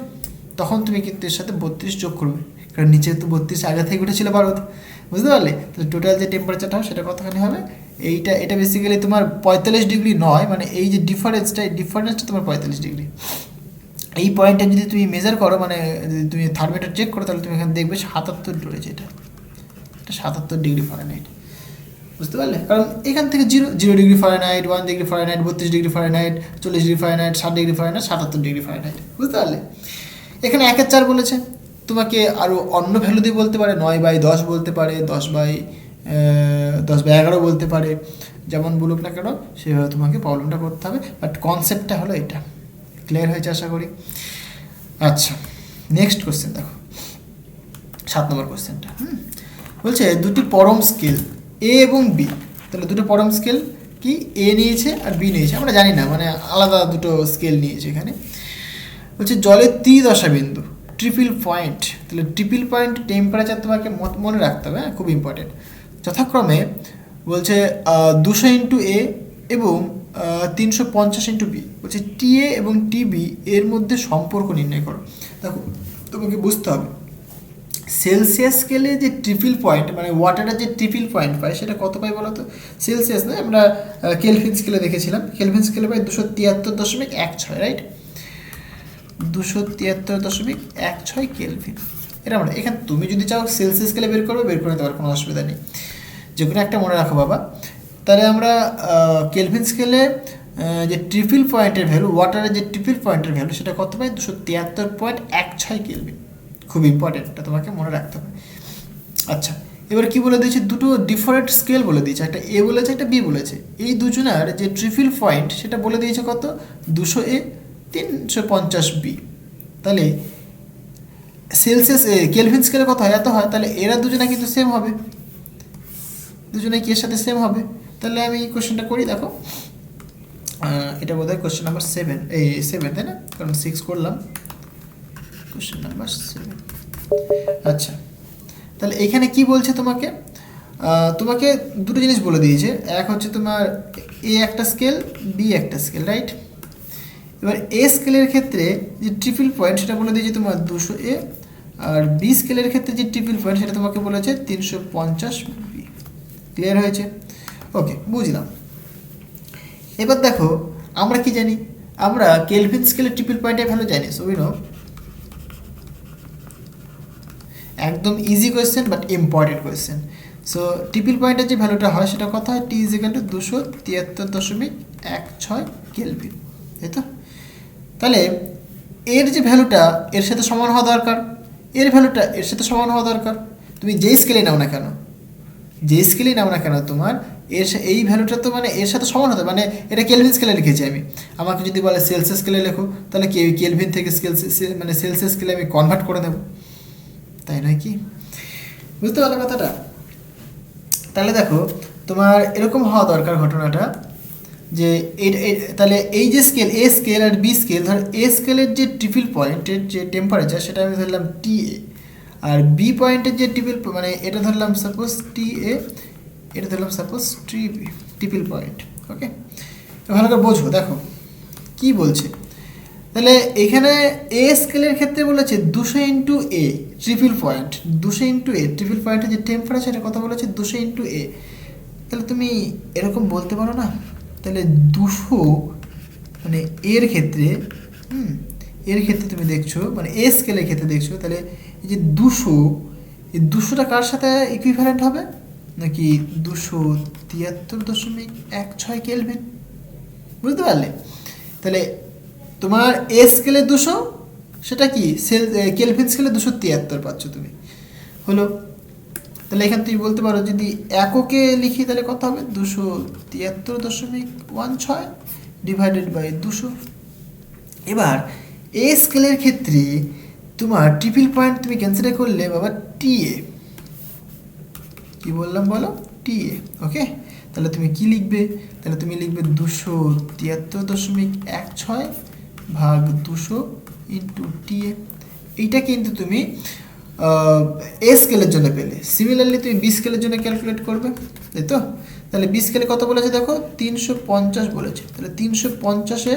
তখন তুমি কিন্তু এর সাথে 32 যোগ করবে, কারণ নিচে তো 32 আগে থেকে উঠেছিল পারদ, বুঝতে পারলে? তাহলে টোটাল যে টেম্পারেচারটা হবে সেটা কতখানি হবে? এটা বেসিক্যালি তোমার 45 ডিগ্রি নয়, মানে এই যে ডিফারেন্সটা তোমার 45 ডিগ্রি। এই পয়েন্টটা যদি তুমি মেজার করো, মানে যদি তুমি থার্মোমিটার চেক করো, তাহলে তুমি এখানে দেখবে 77 রয়েছে। এটা 77 ডিগ্রি ফারেনহাইট, বুঝতে পারলে? কারণ এখান থেকে 0 degree Fahrenheit, 1 degree Fahrenheit, 32 degree Fahrenheit, 40 degree Fahrenheit, 60 degree Fahrenheit, 77 degree Fahrenheit, বুঝতে পারলে? এখানে 1/4 বলেছে, তোমাকে আরও অন্য ভ্যালু দিয়ে বলতে পারে, 9/10 বলতে পারে, 10/11 বলতে পারে, যেমন বলুক না কেন সেভাবে তোমাকে প্রবলেমটা করতে হবে। বাট কনসেপ্টটা হলো এটা। ক্লিয়ার হয়েছে আশা করি। আচ্ছা, নেক্সট কোশ্চেন দেখো, 7 নম্বর কোশ্চেনটা। বলছে দুটি পরম স্কেল এ এবং বি। তাহলে দুটো পরম স্কেল কি, এ নিয়েছে আর বি নিয়েছে, আমরা জানি না, মানে আলাদা দুটো স্কেল নিয়েছে এখানে। বলছে জলের ত্রিদশা বিন্দু, ট্রিপল পয়েন্ট। তাহলে ট্রিপল পয়েন্ট টেম্পারেচার তোমাকে মনে রাখতে হবে, হ্যাঁ, খুব ইম্পর্টেন্ট। যথাক্রমে বলছে 200 ইন্টু এ এবং 350 ইন্টু বি। বলছে টিএ এবং টিবি এর মধ্যে সম্পর্ক নির্ণয় করো। দেখো তোমাকে বুঝতে হবে সেলসিয়াস স্কেলে যে ট্রিপল পয়েন্ট, মানে ওয়াটারের যে ট্রিপল পয়েন্ট পায় সেটা কত পাই বলো তো? সেলসিয়াস নয়, আমরা কেলভিন স্কেলে দেখেছিলাম। কেলভিন স্কেলে পাই 273.16, রাইট? 273.16 কেলভিন। এটা আমরা এখানে তুমি যদি চাও সেলসিয়াস স্কেলে বের করবে, বের করে নিতে পারো, কোনো অসুবিধা নেই। যে কোনো একটা মনে রাখো বাবা। তাহলে আমরা কেলভিন স্কেলে যে ট্রিপল পয়েন্টের ভ্যালু, ওয়াটারের যে ট্রিপল পয়েন্টের ভ্যালু সেটা কত পাই? 273.16 কেলভিন। খুব ইম্পর্টেন্ট, এটা তোমাকে মনে রাখতে হবে। আচ্ছা, এবার কি বলে দিয়েছে, দুটো ডিফারেন্ট স্কেল বলে দিয়েছে, একটা এ বলেছে একটা বি বলেছে। এই দুজনার যে ট্রিপল পয়েন্ট সেটা বলে দিয়েছে কত, 200 A 350 B। তাহলে সেলসিয়াস কেলভিন স্কেলে কত হয়, এত হয়, তাহলে এরা দুজনে কিন্তু সেম হবে, দুজনে কি এর সাথে সেম হবে। তাহলে আমি কোশ্চেনটা করি, দেখো এটা বোধ হয় কোশ্চেন নাম্বার 7, এই 7 তাই না, কারণ 6 করলাম, কোশ্চেন নাম্বার 7। আচ্ছা, তাহলে এখানে কি বলছে তোমাকে, তোমাকে দুটো জিনিস বলে দিয়েছে, এক হচ্ছে তোমার এ একটা স্কেল, বি একটা স্কেল, রাইট। এবার এ স্কেলের ক্ষেত্রে যে ট্রিপল পয়েন্ট সেটা বলে দিয়েছে তোমার 200 A, আর বি স্কেলের ক্ষেত্রে যে ট্রিপল পয়েন্ট সেটা তোমাকে বলেছে 350 B। ক্লিয়ার হয়েছে? ওকে, বুঝলাম। এবার দেখো আমরা কি জানি, আমরা কেলভিন স্কেলের ট্রিপল পয়েন্টের ভ্যালু জানি, সো উই নো, একদম easy question but important question. So triple পয়েন্টের যে ভ্যালুটা হয় সেটা কত হয়, টি ইজ ইকুয়াল টু 273.16 কেলভিন, তাই তো। তাহলে এর যে ভ্যালুটা এর সাথে সমান হওয়া দরকার, এর ভ্যালুটা এর সাথে সমান হওয়া দরকার। তুমি যেই স্কেলে নাও না কেন, যে স্কেলেই নাও না কেন, তোমার এই ভ্যালুটা তো মানে এর সাথে সমান হতে, মানে এটা কেলভিন স্কেলে লিখেছি আমি, আমাকে যদি বলে সেলসিয়াস স্কেলে লেখো তাহলে কেলভিন থেকে মানে সেলসিয়াস স্কেলে আমি কনভার্ট করে দেবো, তাই নয় কি? বুঝতে পারলে কথাটা? তাহলে দেখো তোমার এরকম হওয়া দরকার ঘটনাটা, যে তাহলে এই যে স্কেল এ স্কেল আর বি স্কেল, ধর এ স্কেলের যে ট্রিপল পয়েন্টের যে টেম্পারেচার সেটা আমি ধরলাম টি এ, আর বি পয়েন্টের যে মানে এটা ধরলাম সাপোজ টি এ, এটা ধরলাম সাপোজ ট্রিপল পয়েন্ট। ওকে, ভালো করে বোঝো, দেখো কি বলছে। তাহলে এখানে এ স্কেলের ক্ষেত্রে বলেছে 200 ইন্টু এ ট্রিপল পয়েন্ট, 200 ইন্টু এ ট্রিপল পয়েন্টের যে টেম্পারেচার এটা কথা বলেছে 200 ইন্টু এ। তাহলে তুমি এরকম বলতে পারো না, তাহলে 200 মানে এর ক্ষেত্রে, এর ক্ষেত্রে তুমি দেখছো মানে এ স্কেলের ক্ষেত্রে দেখছো, তাহলে এই যে 200, এই 200টা কার সাথে ইকুইভ্যালেন্ট হবে, নাকি 273.16 কেলভিন। বুঝতে পারলে? তাহলে তোমার এ স্কেলে 200, সেটা কি কেলভিন স্কেলে 273 পাচ্ছ তুমি, হলো। তাহলে এখানে তুমি বলতে পারো যদি এককে লিখি তাহলে কত হবে, 273.16 ডিভাইডেড বাই 200। এবার এ স্কেলের ক্ষেত্রে তোমার ট্রিপল পয়েন্ট তুমি ক্যান্সেল করলে বাবা টি এ, কি বললাম বলো, টি এ। ওকে, তাহলে তুমি কি লিখবে, তাহলে তুমি লিখবে 273.16 ভাগ 200 ইন্টু টি এ। এইটা কিন্তু তুমি এ স্কেলের জন্য পেলে। সিমিলারলি তুমি বি স্কেলের জন্য ক্যালকুলেট করবে, তাই তো। তাহলে বি স্কেলে কত বলেছে দেখো, 350 বলেছে, তাহলে 350-এ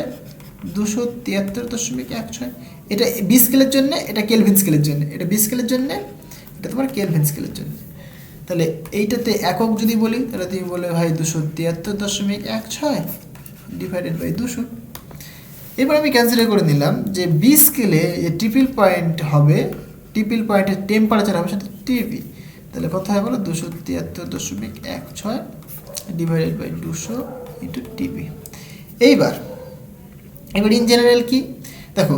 273.16, এটা বি স্কেলের জন্য, এটা কেলভিন স্কেলের জন্য, এটা বি স্কেলের জন্য, এটা তোমার কেলভিন স্কেলের জন্য। তাহলে এইটাতে একক যদি বলি তাহলে তুমি বলে ভাই 273.16 ডিভাইডেড বাই 200। এবার আমি ক্যান্সেল করে নিলাম যে বি স্কেলে যে ট্রিপল পয়েন্ট হবে, ট্রিপল পয়েন্টের টেম্পারেচার হবে সেটা টিপি, তাহলে কত হয় বলো, 273.16 ডিভাইডেড বাই 200 ইন্টু টিপি। এইবার ইন জেনারেল কি দেখো,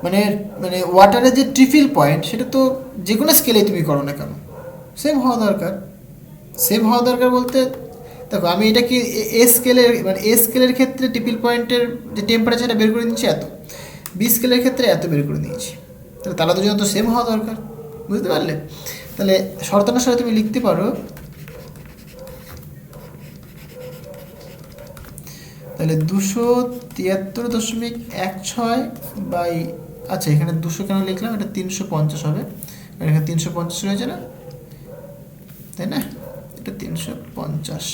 মানে মানে ওয়াটারের যে ট্রিপল পয়েন্ট সেটা তো যে কোনো স্কেলে তুমি করো না কেন সেম হওয়া দরকার। সেম হওয়া দরকার বলতে দেখো আমি এটা কি এ স্কেলের মানে এ স্কেলের ক্ষেত্রে ট্রিপল পয়েন্টের যে টেম্পারেচারটা বের করে নিচ্ছি এত, বি স্কেলের ক্ষেত্রে এত বের করে নিয়েছি, তাহলে তারা দুজন তো সেম হওয়া দরকার। বুঝতে পারলে? তাহলে শর্তানুসারে তুমি লিখতে পারো, তাহলে 273.16 বাই, আচ্ছা এখানে 200 কেন লিখলাম, এটা 350 হবে, এখানে 350 রয়েছে না, তাই না, এটা 350,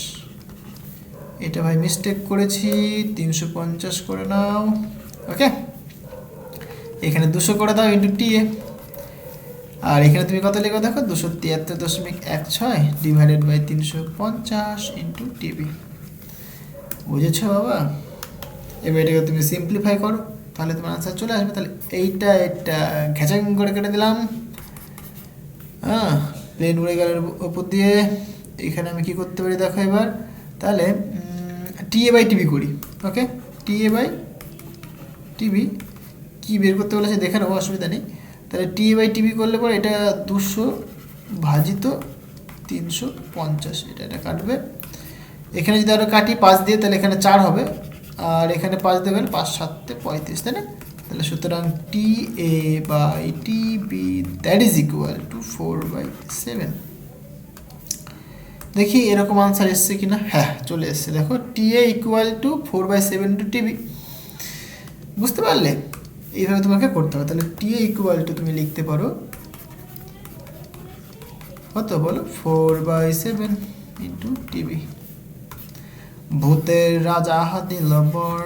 এটা ভাই মিস্টেক করেছি, 350 করে নাও। ওকে, এখানে 200 করে দাও ইন্টু টি এ, আর এখানে তুমি কত লিখো দেখো, 273.16 ডিভাইডেড বাই 350 ইন্টু টিবি। বুঝেছো বাবা? এবার এটাকে তুমি সিম্পলিফাই করো, তাহলে তোমার আনসার চলে আসবে। তাহলে এইটা এটা ঘেঁচাং করে কেটে দিলাম, হ্যাঁ প্লেন উড়ে গেল ওপর দিয়ে। এখানে আমি কি করতে পারি দেখো এবার, তাহলে টি এ বাই টিবি করি। ওকে, টি এ বাই টিবি কী বের করতে বলেছে দেখে নেবো, অসুবিধা নেই। তাহলে টি এ বাই টিবি করলে পরে এটা 200 ভাজিত 350, এটা কাটবে। এখানে যদি আরও কাটি 5 দিয়ে, তাহলে এখানে 4 হবে, আর এখানে 5 দিয়ে গেলে 5 7 35, তাই না? তাহলে সুতরাং T A by T B that is equal to 4/7। দেখি এরকম আনসার এসছে কিনা। হ্যাঁ, চলে এসছে। দেখো টি এ ইকুয়াল টু 4/7 টু টিবি। বুঝতে পারলে? এইভাবে তোমাকে করতে হবে। তাহলে টি এ ইকুয়াল টু তুমি লিখতে পারো কত বলো, 4/7 ইন্টু টিবি। ভূতের রাজা দিল বর,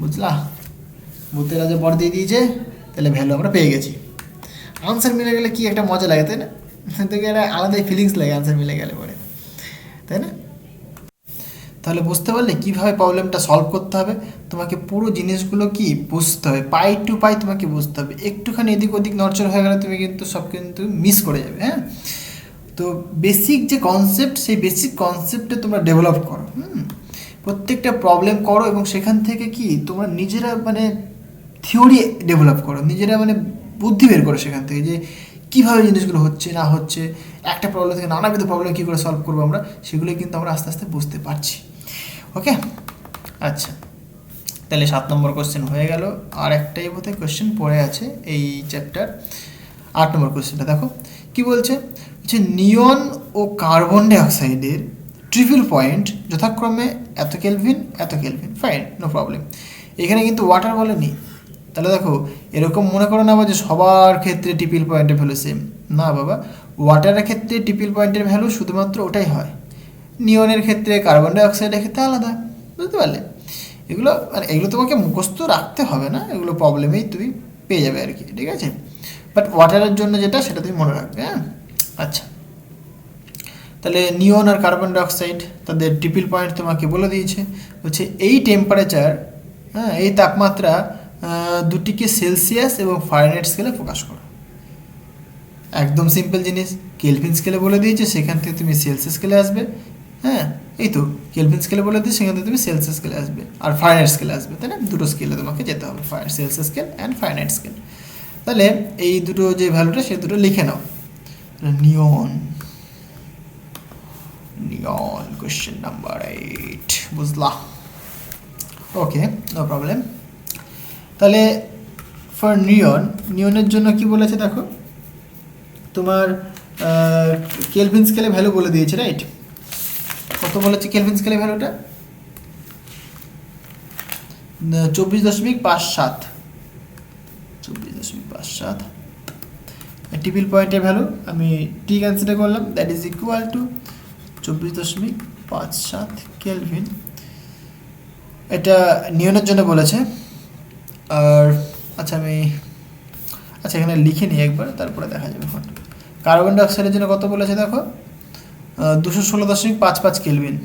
বুঝলা? ভূতের রাজা বর দিয়ে দিয়েছে, তাহলে ভ্যালু আমরা পেয়ে গেছি। আনসার মিলে গেলে কি একটা মজা লাগে, তাই না? থেকে একটা আলাদাই ফিলিংস লাগে আনসার মিলে গেলে পরে, তাই না? তাহলে বুঝতে পারলে কীভাবে প্রবলেমটা সলভ করতে হবে। তোমাকে পুরো জিনিসগুলো কি বুঝতে হবে, পাই টু পাই তোমাকে বুঝতে হবে। একটুখানি এদিক ওদিক নড়চড় হয়ে গেলে তুমি কিন্তু সব কিন্তু মিস করে যাবে। হ্যাঁ, তো বেসিক যে কনসেপ্ট, সেই বেসিক কনসেপ্টে তোমরা ডেভেলপ করো। প্রত্যেকটা প্রবলেম করো এবং সেখান থেকে কি তোমরা নিজেরা মানে থিওরি ডেভেলপ করো, নিজেরা মানে বুদ্ধি বের করো সেখান থেকে, যে কীভাবে জিনিসগুলো হচ্ছে না হচ্ছে, একটা প্রবলেম থেকে নানাবিধ প্রবলেম কী করে সলভ করবো আমরা, সেগুলোই কিন্তু আমরা আস্তে আস্তে বুঝতে পারছি। ওকে, আচ্ছা, তাহলে 7 নম্বর কোশ্চেন হয়ে গেল। আর একটাই বোধহয় কোশ্চেন পড়ে আছে এই চ্যাপ্টার, 8 নম্বর কোশ্চেনটা দেখো কি বলছে। নিয়ন ও কার্বন ডাইঅক্সাইডের ট্রিপল পয়েন্ট যথাক্রমে এত কেলভিন এত কেলভিন, ফাইন, নো প্রবলেম। এখানে কিন্তু ওয়াটার বলেনি। তাহলে দেখো এরকম মনে করো না যে সবার ক্ষেত্রে ট্রিপল পয়েন্টের ভ্যালু সেম, না বাবা। ওয়াটারের ক্ষেত্রে ট্রিপল পয়েন্টের ভ্যালু শুধুমাত্র ওটাই হয়, নিয়নের ক্ষেত্রে কার্বন ডাইঅক্সাইডের ক্ষেত্রে আলাদা। বুঝতে পারলে? এগুলো তোমাকে মুখস্থ রাখতে হবে না, এগুলো প্রবলেমেই তুমি পেয়ে যাবে আর কি, ঠিক আছে? বাট ওয়াটারের জন্য যেটা, সেটা তুমি মনে রাখবে। হ্যাঁ, আচ্ছা, তাহলে নিয়ন আর কার্বন ডাইঅক্সাইড তাদের ট্রিপল পয়েন্ট তোমাকে বলে দিয়েছে, হচ্ছে এই টেম্পারেচার, হ্যাঁ, এই তাপমাত্রা দুটিকে সেলসিয়াস এবং ফারেনহাইট স্কেলে প্রকাশ করো। একদম সিম্পল জিনিস, কেলভিন স্কেলে বলে দিয়েছে, সেখান থেকে তুমি সেলসিয়াস স্কেলে আসবে। হ্যাঁ, এই তো কেলভিন স্কেলে বলে দিয়েছে, সেখান থেকে তুমি সেলসিয়াস স্কেলে আসবে, আর ফারেনহাইট স্কেলে আসবে, তাই না? দুটো স্কেলে তোমাকে যেতে হবে, Celsius scale and Fahrenheit scale. তাহলে এই দুটো যে ভ্যালুটা, সে দুটো লিখে নাও। নিয়ন, নিয়ন কোয়েশ্চেন নাম্বার 8, বুঝলা? ওকে, নো প্রবলেম। তাহলে ফর নিয়নের জন্য কি বলেছে দেখো, তোমার কেলভিন স্কেলে ভ্যালু বলে দিয়েছে, রাইট? কত বলেছে কেলভিন স্কেলে ভ্যালুটা? 24.57, 24.57। ট্রিপল পয়েন্টের ভ্যালু আমি টি কনসিডার করলাম, that is equal to 24.57 kelvin. এটা নিয়নের জন্য বলেছে। আর আচ্ছা এখানে লিখে নিই একবার, তারপরে দেখা যাবে। এখন কার্বন ডাইঅক্সাইডের জন্য কত বলেছে দেখো, 216.55 কেলভিন,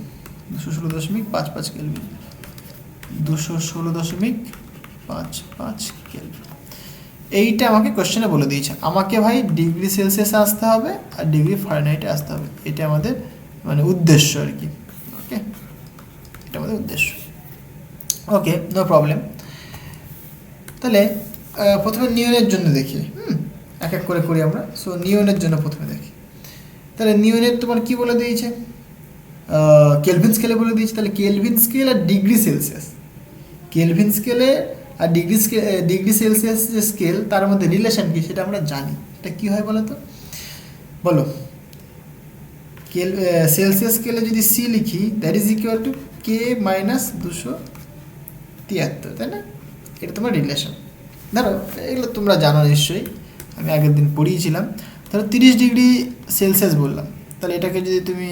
216.55 কেলভিন, 216.55 কেলভিন। এইটা আমাকে কোশ্চেনে বলে দিয়েছে। আমাকে ভাই ডিগ্রি সেলসিয়াসে আসতে হবে আর ডিগ্রি ফারেনহাইটে আসতে হবে, এটা আমাদের মানে উদ্দেশ্য আর কি। ওকে, এটা আমাদের উদ্দেশ্য। ওকে, নো প্রবলেম। তাহলে প্রথমে নিয়নের জন্য দেখি, এক এক করে করি আমরা। সো নিয়নের জন্য প্রথমে দেখি। তাহলে নিয়নের তোমার কি বলে দিয়েছে, কেলভিন স্কেলে বলে দিয়েছে। তাহলে কেলভিন স্কেল আর ডিগ্রি সেলসিয়াস, কেলভিন স্কেলে আর ডিগ্রি সেলসিয়াস যে স্কেল, তার মধ্যে রিলেশন কি সেটা আমরা জানি। এটা কি হয় বলো তো, বলো? সেলসিয়াস স্কেলে যদি সি লিখি, that is equal to K minus 273, তাই না? এটা তোমার রিলেশন। ধরো এগুলো তোমরা জানো নিশ্চয়ই, আমি আগের দিন পড়িয়েছিলাম। তাহলে 30 ডিগ্রি সেলসিয়াস বললাম, তাহলে এটাকে যদি তুমি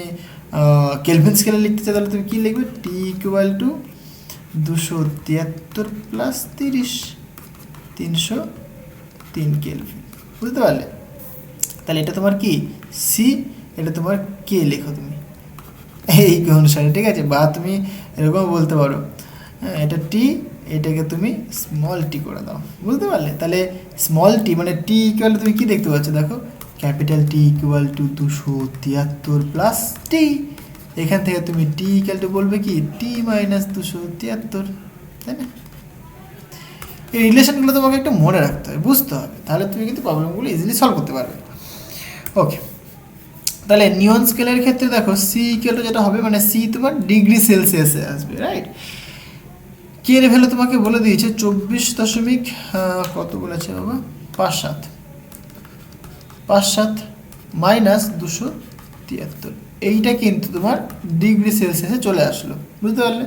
কেলভিন স্কেলে লিখতে চাও, তাহলে তুমি কী লিখবে? টি ইকুয়াল টু 273 প্লাস 30, 303 কেলভিন। বুঝতে পারলে? তাহলে এটা তোমার কি সি, এটা তোমার কে লেখো তুমি এই অনুসারে, ঠিক আছে? বা তুমি এরকম বলতে পারো, এটা টি, এটাকে তুমি স্মল টি করে দাও। বুঝতে পারলে? তাহলে স্মল টি মানে টি ইকুয়াল তুমি কি দেখতে পাচ্ছ দেখো, capital T equal to 273 plus T. এখান থেকে তুমি টি ইকুয়াল টু বলবে কি, টি মাইনাস 273, তাই না? এই রিলেশনগুলো তোমাকে একটু মনে রাখতে হবে, বুঝতে হবে, তাহলে তুমি কিন্তু প্রবলেমগুলো ইজিলি সলভ করতে পারবে। ওকে, তাহলে নিয়ন স্কেলের ক্ষেত্রে দেখো সি ইকুয়াল যেটা হবে মানে সি তোমার ডিগ্রি সেলসিয়াসে আসবে, রাইট। কে এর ভ্যালু তোমাকে বলে দিয়েছে 24 কত বলেছে বাবা, 5.7 মাইনাস 273, এইটা কিন্তু তোমার ডিগ্রি সেলসিয়াসে চলে আসলো, বুঝতে পারলে।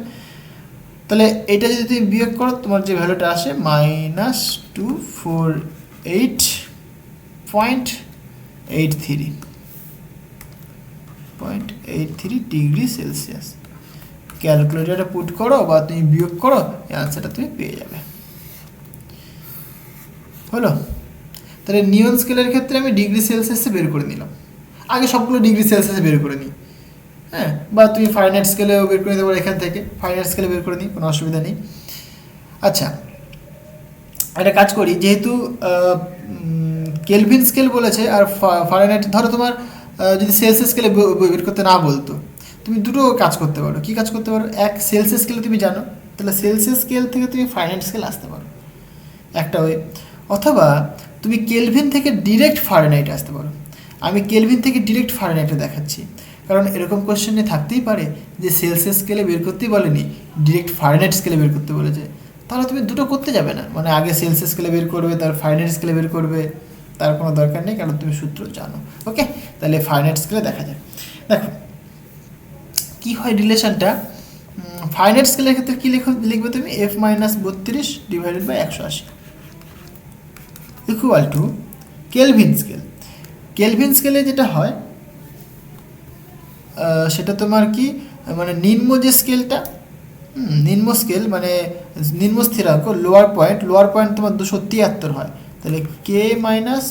তাহলে এটা যদি তুমি বিয়োগ করো তোমার যে ভ্যালুটা আসে -248.83 ডিগ্রি সেলসিয়াস। ক্যালকুলেটারে পুট করো বা তুমি বিয়োগ করো, এই আনসারটা তুমি পেয়ে যাবে। হলো। তাহলে নিয়ন স্কেলের ক্ষেত্রে আমি ডিগ্রি সেলসিয়াসে বের করে নিলাম, আগে সবগুলো ডিগ্রি সেলসিয়াসে বের করে নিই, হ্যাঁ। বা তুমি ফাইনাইট স্কেলেও বের করে নিতে পারো, এখান থেকে ফাইনাইট স্কেলে বের করে নিই, কোনো অসুবিধা নেই। আচ্ছা, একটা কাজ করি, যেহেতু কেলভিন স্কেল বলেছে আর ফারেনহাইট, ধরো তোমার যদি সেলসিয়াস স্কেলে বের করতে না বলতো, তুমি দুটো কাজ করতে পারো। কি কাজ করতে পারো, এক সেলসিয়াস স্কেলে তুমি জানো, তাহলে সেলসিয়াস স্কেল থেকে তুমি ফারেনহাইট স্কেল আসতে পারো, একটা ওয়ে। অথবা তুমি কেলভিন থেকে ডিরেক্ট ফারেনহাইটে আসতে পারো। আমি কেলভিন থেকে ডিরেক্ট ফারেনহাইটে দেখাচ্ছি, কারণ এরকম কোশ্চেনে থাকতেই পারে যে সেলসিয়াস স্কেলে বের করতেই বলেনি, ডিরেক্ট ফারেনহাইট স্কেলে বের করতে বলেছে। তাহলে তুমি দুটো করতে যাবে না, মানে আগে সেলসিয়াস স্কেলে বের করবে তার ফারেনহাইট স্কেলে বের করবে, তার কোনো দরকার নেই, কারণ তুমি সূত্র জানো। ওকে, তাহলে ফারেনহাইট স্কেলে দেখা যায়। দেখো কী হয় রিলেশনটা, ফারেনহাইট স্কেলের ক্ষেত্রে কী লিখবে তুমি, F-32 divided by 180 equal to kelvin scale. Kelvin স্কেলে যেটা হয় সেটা তোমার কি, মানে নিম্ন যে স্কেলটা, নিম্ন স্কেল মানে নিম্ন স্থিরাঙ্ক, লোয়ার পয়েন্ট তোমার 273 হয়, তাহলে কে মাইনাস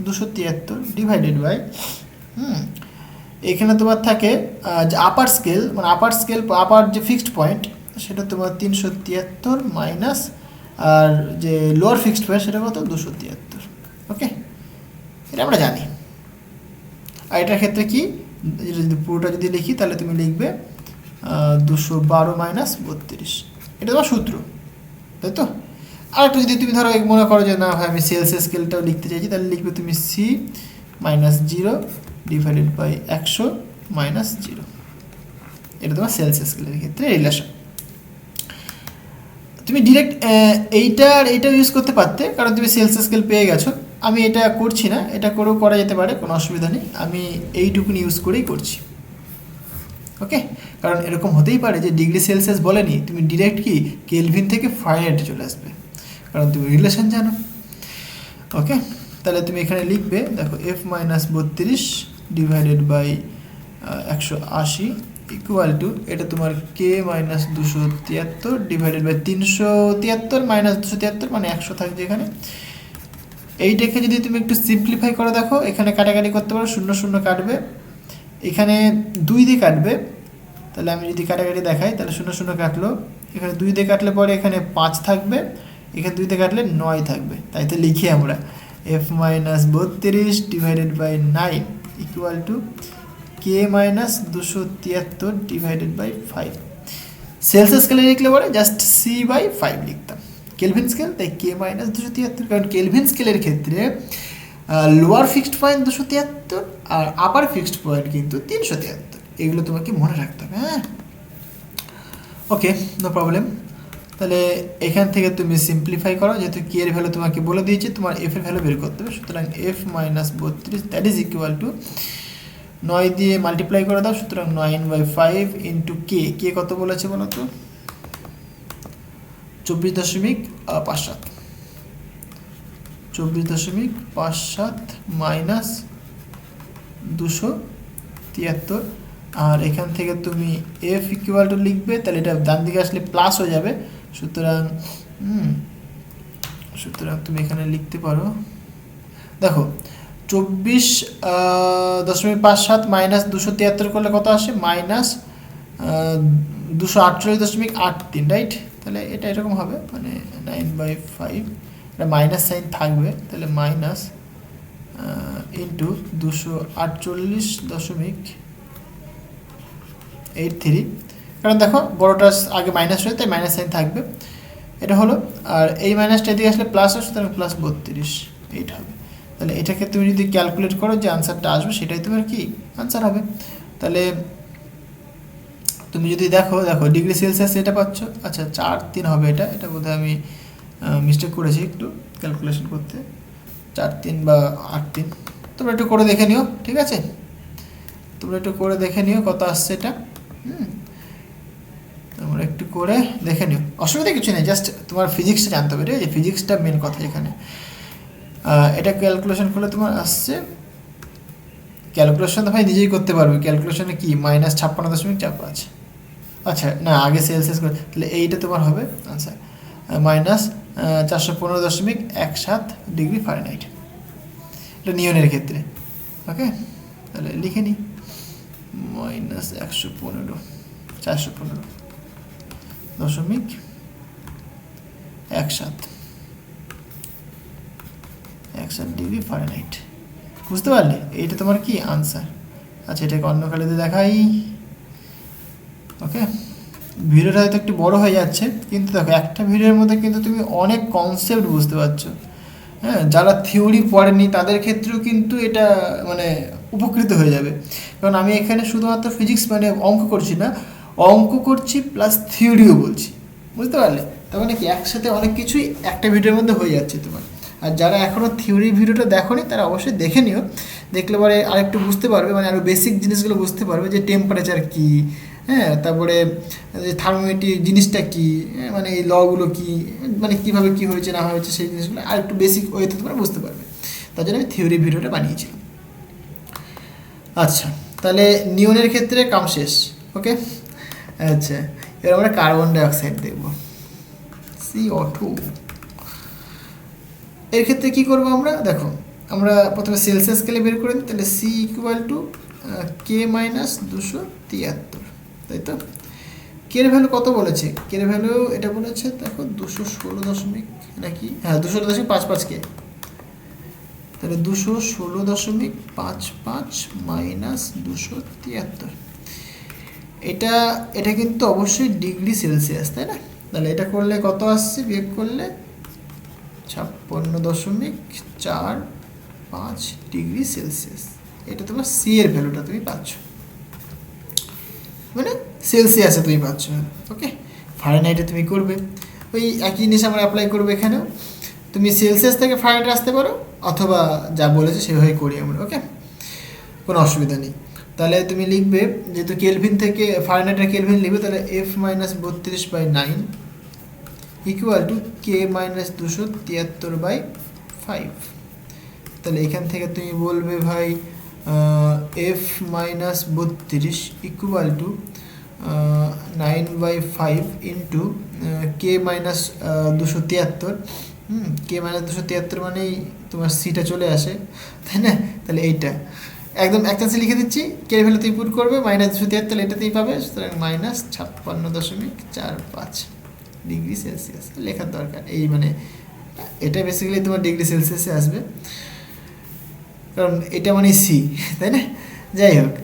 273 ডিভাইডেড বাই, এখানে তোমার থাকে যে আপার স্কেল, মানে আপার যে ফিক্সড পয়েন্ট সেটা তোমার 373 মাইনাস, আর যে লোয়ার ফিক্সড পয়েন্ট সেটা কত 273। ওকে, এটা আমরা জানি। আর এটার ক্ষেত্রে কি, যদি পুরোটা যদি লিখি তাহলে তুমি লিখবে 212 মাইনাস 32, এটা তোমার সূত্র, তাই তো। আর একটু যদি তুমি ধরো মনে করো যে না ভাই আমি সেলসিয়াস স্কেলটাও লিখতে চাইছি, তাহলে লিখবে তুমি C minus 0 divided by 100 minus 0, এটা তোমার সেলসিয়াস স্কেলের ক্ষেত্রে রিলেশন। তুমি ডিরেক্ট এইটা ইউজ করতে পারতে, কারণ তুমি সেলসিয়াস স্কেল পেয়ে গেছো। আমি এটা করছি না, এটা করেও করা যেতে পারে, কোনো অসুবিধা নেই, আমি এইটুকুনি ইউজ করেই করছি। ওকে, কারণ এরকম হতেই পারে যে ডিগ্রি সেলসিয়াস বলেনি, তুমি ডিরেক্ট কি কেলভিন থেকে ফারেনহাইটে চলে আসবে, কারণ তুমি রিলেশন জানো। ওকে, তাহলে তুমি এখানে লিখবে, দেখো F-32 divided by 180 equal two, এটা তোমার কে মাইনাস 273 ডিভাইডেড বাই 373 মাইনাস 273 মানে 100 থাকছে এখানে। এইটাকে যদি তুমি একটু সিম্পলিফাই করে দেখো, এখানে কাটাকাটি করতে পারো, 0 0 কাটবে, এখানে 2 দিয়ে কাটবে, তাহলে আমি যদি কাটাকাটি দেখাই তাহলে 0 0 কাটলো, এখানে 2 দিয়ে কাটলে পরে এখানে 5 থাকবে, এখানে 2 দিয়ে কাটলে 9 থাকবে, তাই তো লিখি আমরা F-32 divided by 9 equal to K minus 273 divided by 5। Celsius স্কেলে লিখলে পরে জাস্ট সি বাই 5 লিখতাম, কেলভিন স্কেল তাই কে মাইনাস 273, কারণ কেলভিন স্কেলের ক্ষেত্রে লোয়ার ফিক্সড পয়েন্ট 273 আর আপার ফিক্সড পয়েন্ট কিন্তু 373, এগুলো তোমাকে মনে রাখতে হবে, হ্যাঁ। ওকে, নো প্রবলেম। তাহলে এখান থেকে তুমি সিম্পলিফাই করো, যেহেতু কে এর ভ্যালু তোমাকে বলে দিয়েছে, তোমার এফ এর ভ্যালু বের করতে হবে, সুতরাং F-32 that is equal two 9 দিয়ে মাল্টিপ্লাই করে দাও, সুতরাং 9/5 ইন্টু কে কত বলেছে বলো তো, 24.57 24.57 মাইনাস 273, আর এখান থেকে তুমি এফ ইকুয়াল টু লিখবে, তাহলে এটা ডান দিকে আসলে প্লাস হয়ে যাবে, সুতরাং তুমি এখানে লিখতে পারো, দেখো 24.57 মাইনাস 273 করলে কত আসে, মাইনাস 248.83, রাইট। তাহলে এটা এরকম হবে, মানে 9/5, এটা মাইনাস সাইন থাকবে, তাহলে মাইনাস ইন্টু 248.83, কারণ দেখো বড়টা আগে মাইনাস হয়ে তাই মাইনাস সাইন থাকবে, এটা হলো। আর এই মাইনাসটা এদিকে আসলে প্লাস হয়, সুতরাং +32 এইট হবে। তাহলে এটাকে তুমি যদি ক্যালকুলেট করো যে আনসারটা আসবে সেটাই তোমার কি আনসার হবে। তাহলে তুমি যদি দেখো ডিগ্রি সেলসিয়াস এটা পাচ্ছ, আচ্ছা 4-3 হবে, এটা বোধহয় আমি মিস্টেক করেছি একটু ক্যালকুলেশন করতে, 4-3 বা 8-3, তোমরা একটু করে দেখে নিও, ঠিক আছে, তোমরা একটু করে দেখে নিও কত আসছে এটা। তোমরা একটু করে দেখে নিও, অসুবিধা কিছু নেই, জাস্ট তোমার ফিজিক্সটা জানতে হবে, ঠিক আছে, ফিজিক্সটা মেন কথা এখানে। এটা ক্যালকুলেশন করলে তোমার আসছে, ক্যালকুলেশন তো ভাই নিজেই করতে পারবে, ক্যালকুলেশনে কি -56.45, আচ্ছা না আগে সেলসিয়াস করে, তাহলে এইটা তোমার হবে আনসার -415.17 ডিগ্রি ফারেনহাইট, এটা নিয়নের ক্ষেত্রে। ওকে, তাহলে লিখে নিই -415.17 ডিগ্রি ফারেনহাইট, বুঝতে পারলে, এইটা তোমার কি আনসার। আচ্ছা এটাকে অন্য কালিতে দেখাই। ওকে, ভিডিওটা হয়তো একটু বড় হয়ে যাচ্ছে, কিন্তু দেখো একটা ভিডিওর মধ্যে কিন্তু তুমি অনেক কনসেপ্ট বুঝতে পারছো। হ্যাঁ, যারা থিওরি পড়েনি তাদের ক্ষেত্রেও কিন্তু এটা মানে উপকৃত হয়ে যাবে, কারণ আমি এখানে শুধুমাত্র ফিজিক্স মানে অঙ্ক করছি না, অঙ্ক করছি প্লাস থিওরিও বলছি, বুঝতে পারলে, তার মানে কি একসাথে অনেক কিছুই একটা ভিডিওর মধ্যে হয়ে যাচ্ছে তোমার। আর যারা এখনও থিওরি ভিডিওটা দেখোনি তারা অবশ্যই দেখে নিও, দেখলে পরে আরেকটু বুঝতে পারবে, মানে আরও বেসিক জিনিসগুলো বুঝতে পারবে, যে টেম্পারেচার কী, হ্যাঁ, তারপরে থার্মোমিটার জিনিসটা কী, মানে এই লগুলো কী, মানে কীভাবে কী হয়েছে না হয়েছে সেই জিনিসগুলো আর একটু বেসিক ওয়েতে তোমরা বুঝতে পারবে, তার জন্য আমি থিওরি ভিডিওটা বানিয়েছিলাম। আচ্ছা, তাহলে নিয়নের ক্ষেত্রে কাম শেষ। ওকে, আচ্ছা এবার আমরা কার্বন ডাইঅক্সাইড দেখব, CO2। এর ক্ষেত্রে কী করবো আমরা, দেখো আমরা প্রথমে সেলসিয়াস স্কেলে বের করে দিই, তাহলে C = K-273, তাই তো। কের ভ্যালু কত বলেছে, কের ভ্যালু এটা বলেছে দেখো 216 নাকি, হ্যাঁ 216.55 কে, তাহলে 216.55 - 273, এটা কিন্তু অবশ্যই ডিগ্রি সেলসিয়াস, তাই না। তাহলে এটা করলে কত আসছে, বিয়োগ করলে 56.45 ডিগ্রি সেলসিয়াস, এটা তোমার সি এর ভ্যালুটা তুমি পাচ্ছ, মানে সেলসিয়াসে তুমি পাচ্ছ। ওকে, ফারেনহাইটে তুমি করবে ওই একই জিনিস আমরা অ্যাপ্লাই করবো এখানেও, তুমি সেলসিয়াস থেকে ফারেনহাইটে আসতে পারো, অথবা যা বলেছে সেভাবেই করি আমরা। ওকে, কোনো অসুবিধা নেই। তাহলে তুমি লিখবে, যেহেতু কেলভিন থেকে ফারেনহাইটের কেলভিন লিখবে, তাহলে F-32/9 = K-273/5। তাহলে এখান থেকে তুমি বলবে ভাই F-32 = 9/5 ইন্টু K-273, K-273 মানেই তোমার সিটা চলে আসে, তাই না। তাহলে এইটা একদম একটা লিখে দিচ্ছি, কে ভ্যালু তুমি পুট করবে -273, তাহলে এটাতেই পাবে, সুতরাং -56.45 ডিগ্রি সেলসিয়াস লেখার দরকার, এই মানে এটা বেসিক্যালি তোমার ডিগ্রি সেলসিয়াসে আসবে, কারণ এটা মানে সি, তাই না। যাই হোক,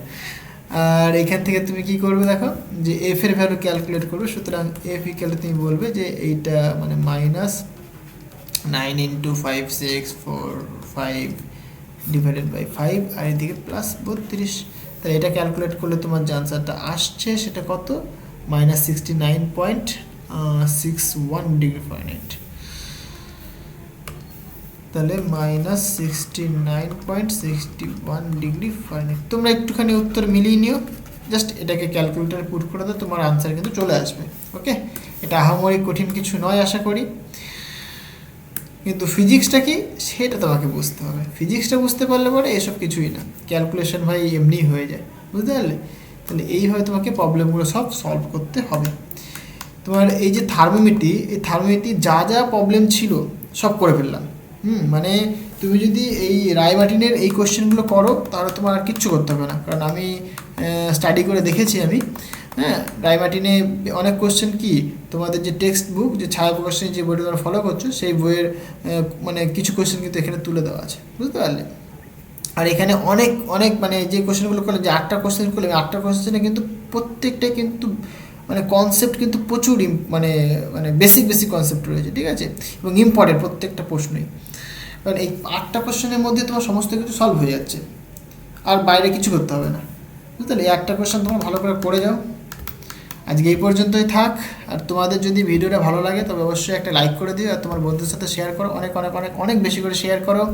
আর এখান থেকে তুমি কি করবে, দেখো যে এফ এর ভ্যালু ক্যালকুলেট করবে, সুতরাং এফ ইকুয়াল তুমি বলবে যে এইটা মানে -9 × 565 /5 আর এদিকে +32, তাহলে এটা ক্যালকুলেট করলে তোমার যে আনসারটা আসছে সেটা কত, -69.61 ডিগ্রি ফারেনহাইট, তাহলে -69.61 ডিগ্রি ফারেনহাইট। তোমরা একটুখানি উত্তর মিলিয়ে নিও, জাস্ট এটাকে ক্যালকুলেটারে পুট করে দাও, তোমার আনসার কিন্তু চলে আসবে। ওকে, এটা আহামরি কঠিন কিছু নয় আশা করি, কিন্তু ফিজিক্সটা কি সেটা তোমাকে বুঝতে হবে, ফিজিক্সটা বুঝতে পারলে পরে এসব কিছুই না, ক্যালকুলেশন ভাই এমনি হয়ে যায়, বুঝতে পারলে। তাহলে এইভাবে তোমাকে প্রবলেমগুলো সব সলভ করতে হবে। তোমার এই যে থার্মোমিটার, এই থার্মোমিটার যা যা প্রবলেম ছিল সব করে ফেললাম। মানে তুমি যদি এই রায়মার্টিনের এই কোশ্চেনগুলো করো তাহলে তোমার আর কিচ্ছু করতে হবে না, কারণ আমি স্টাডি করে দেখেছি আমি, হ্যাঁ, রায়মার্টিনে অনেক কোশ্চেন কি তোমাদের যে টেক্সট বুক, যে ছায়া প্রকাশনী যে বইটা তোমরা ফলো করছো সেই বইয়ের মানে কিছু কোশ্চেন কিন্তু এখানে তুলে দেওয়া আছে, বুঝতে পারলে। আর এখানে অনেক অনেক মানে যে কোশ্চেনগুলো করলে, যে 8টা কোশ্চেন করলে, 8টা কোশ্চেনে কিন্তু প্রত্যেকটাই কিন্তু মানে কনসেপ্ট কিন্তু প্রচুর মানে বেসিক কনসেপ্ট রয়েছে, ঠিক আছে, এবং ইম্পর্টেন্ট প্রত্যেকটা প্রশ্নই। কারণ এই 8টা কোশ্চেনের মধ্যে তোমার সমস্ত কিছু সলভ হয়ে যাচ্ছে, আর বাইরে কিছু করতে হবে না, বুঝতে পারলে? এই একটা কোশ্চেন তোমরা ভালো করে পড়ে যাও। আজকে এই পর্যন্তই থাক। আর তোমাদের যদি ভিডিওটা ভালো লাগে তবে অবশ্যই একটা লাইক করে দিও, আর তোমার বন্ধুদের সাথে শেয়ার করো, অনেক অনেক অনেক অনেক বেশি করে শেয়ার করো।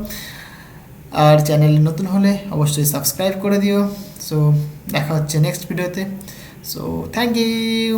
আর চ্যানেলে নতুন হলে অবশ্যই সাবস্ক্রাইব করে দিও। সো দেখা হচ্ছে নেক্সট ভিডিওতে। So thank you.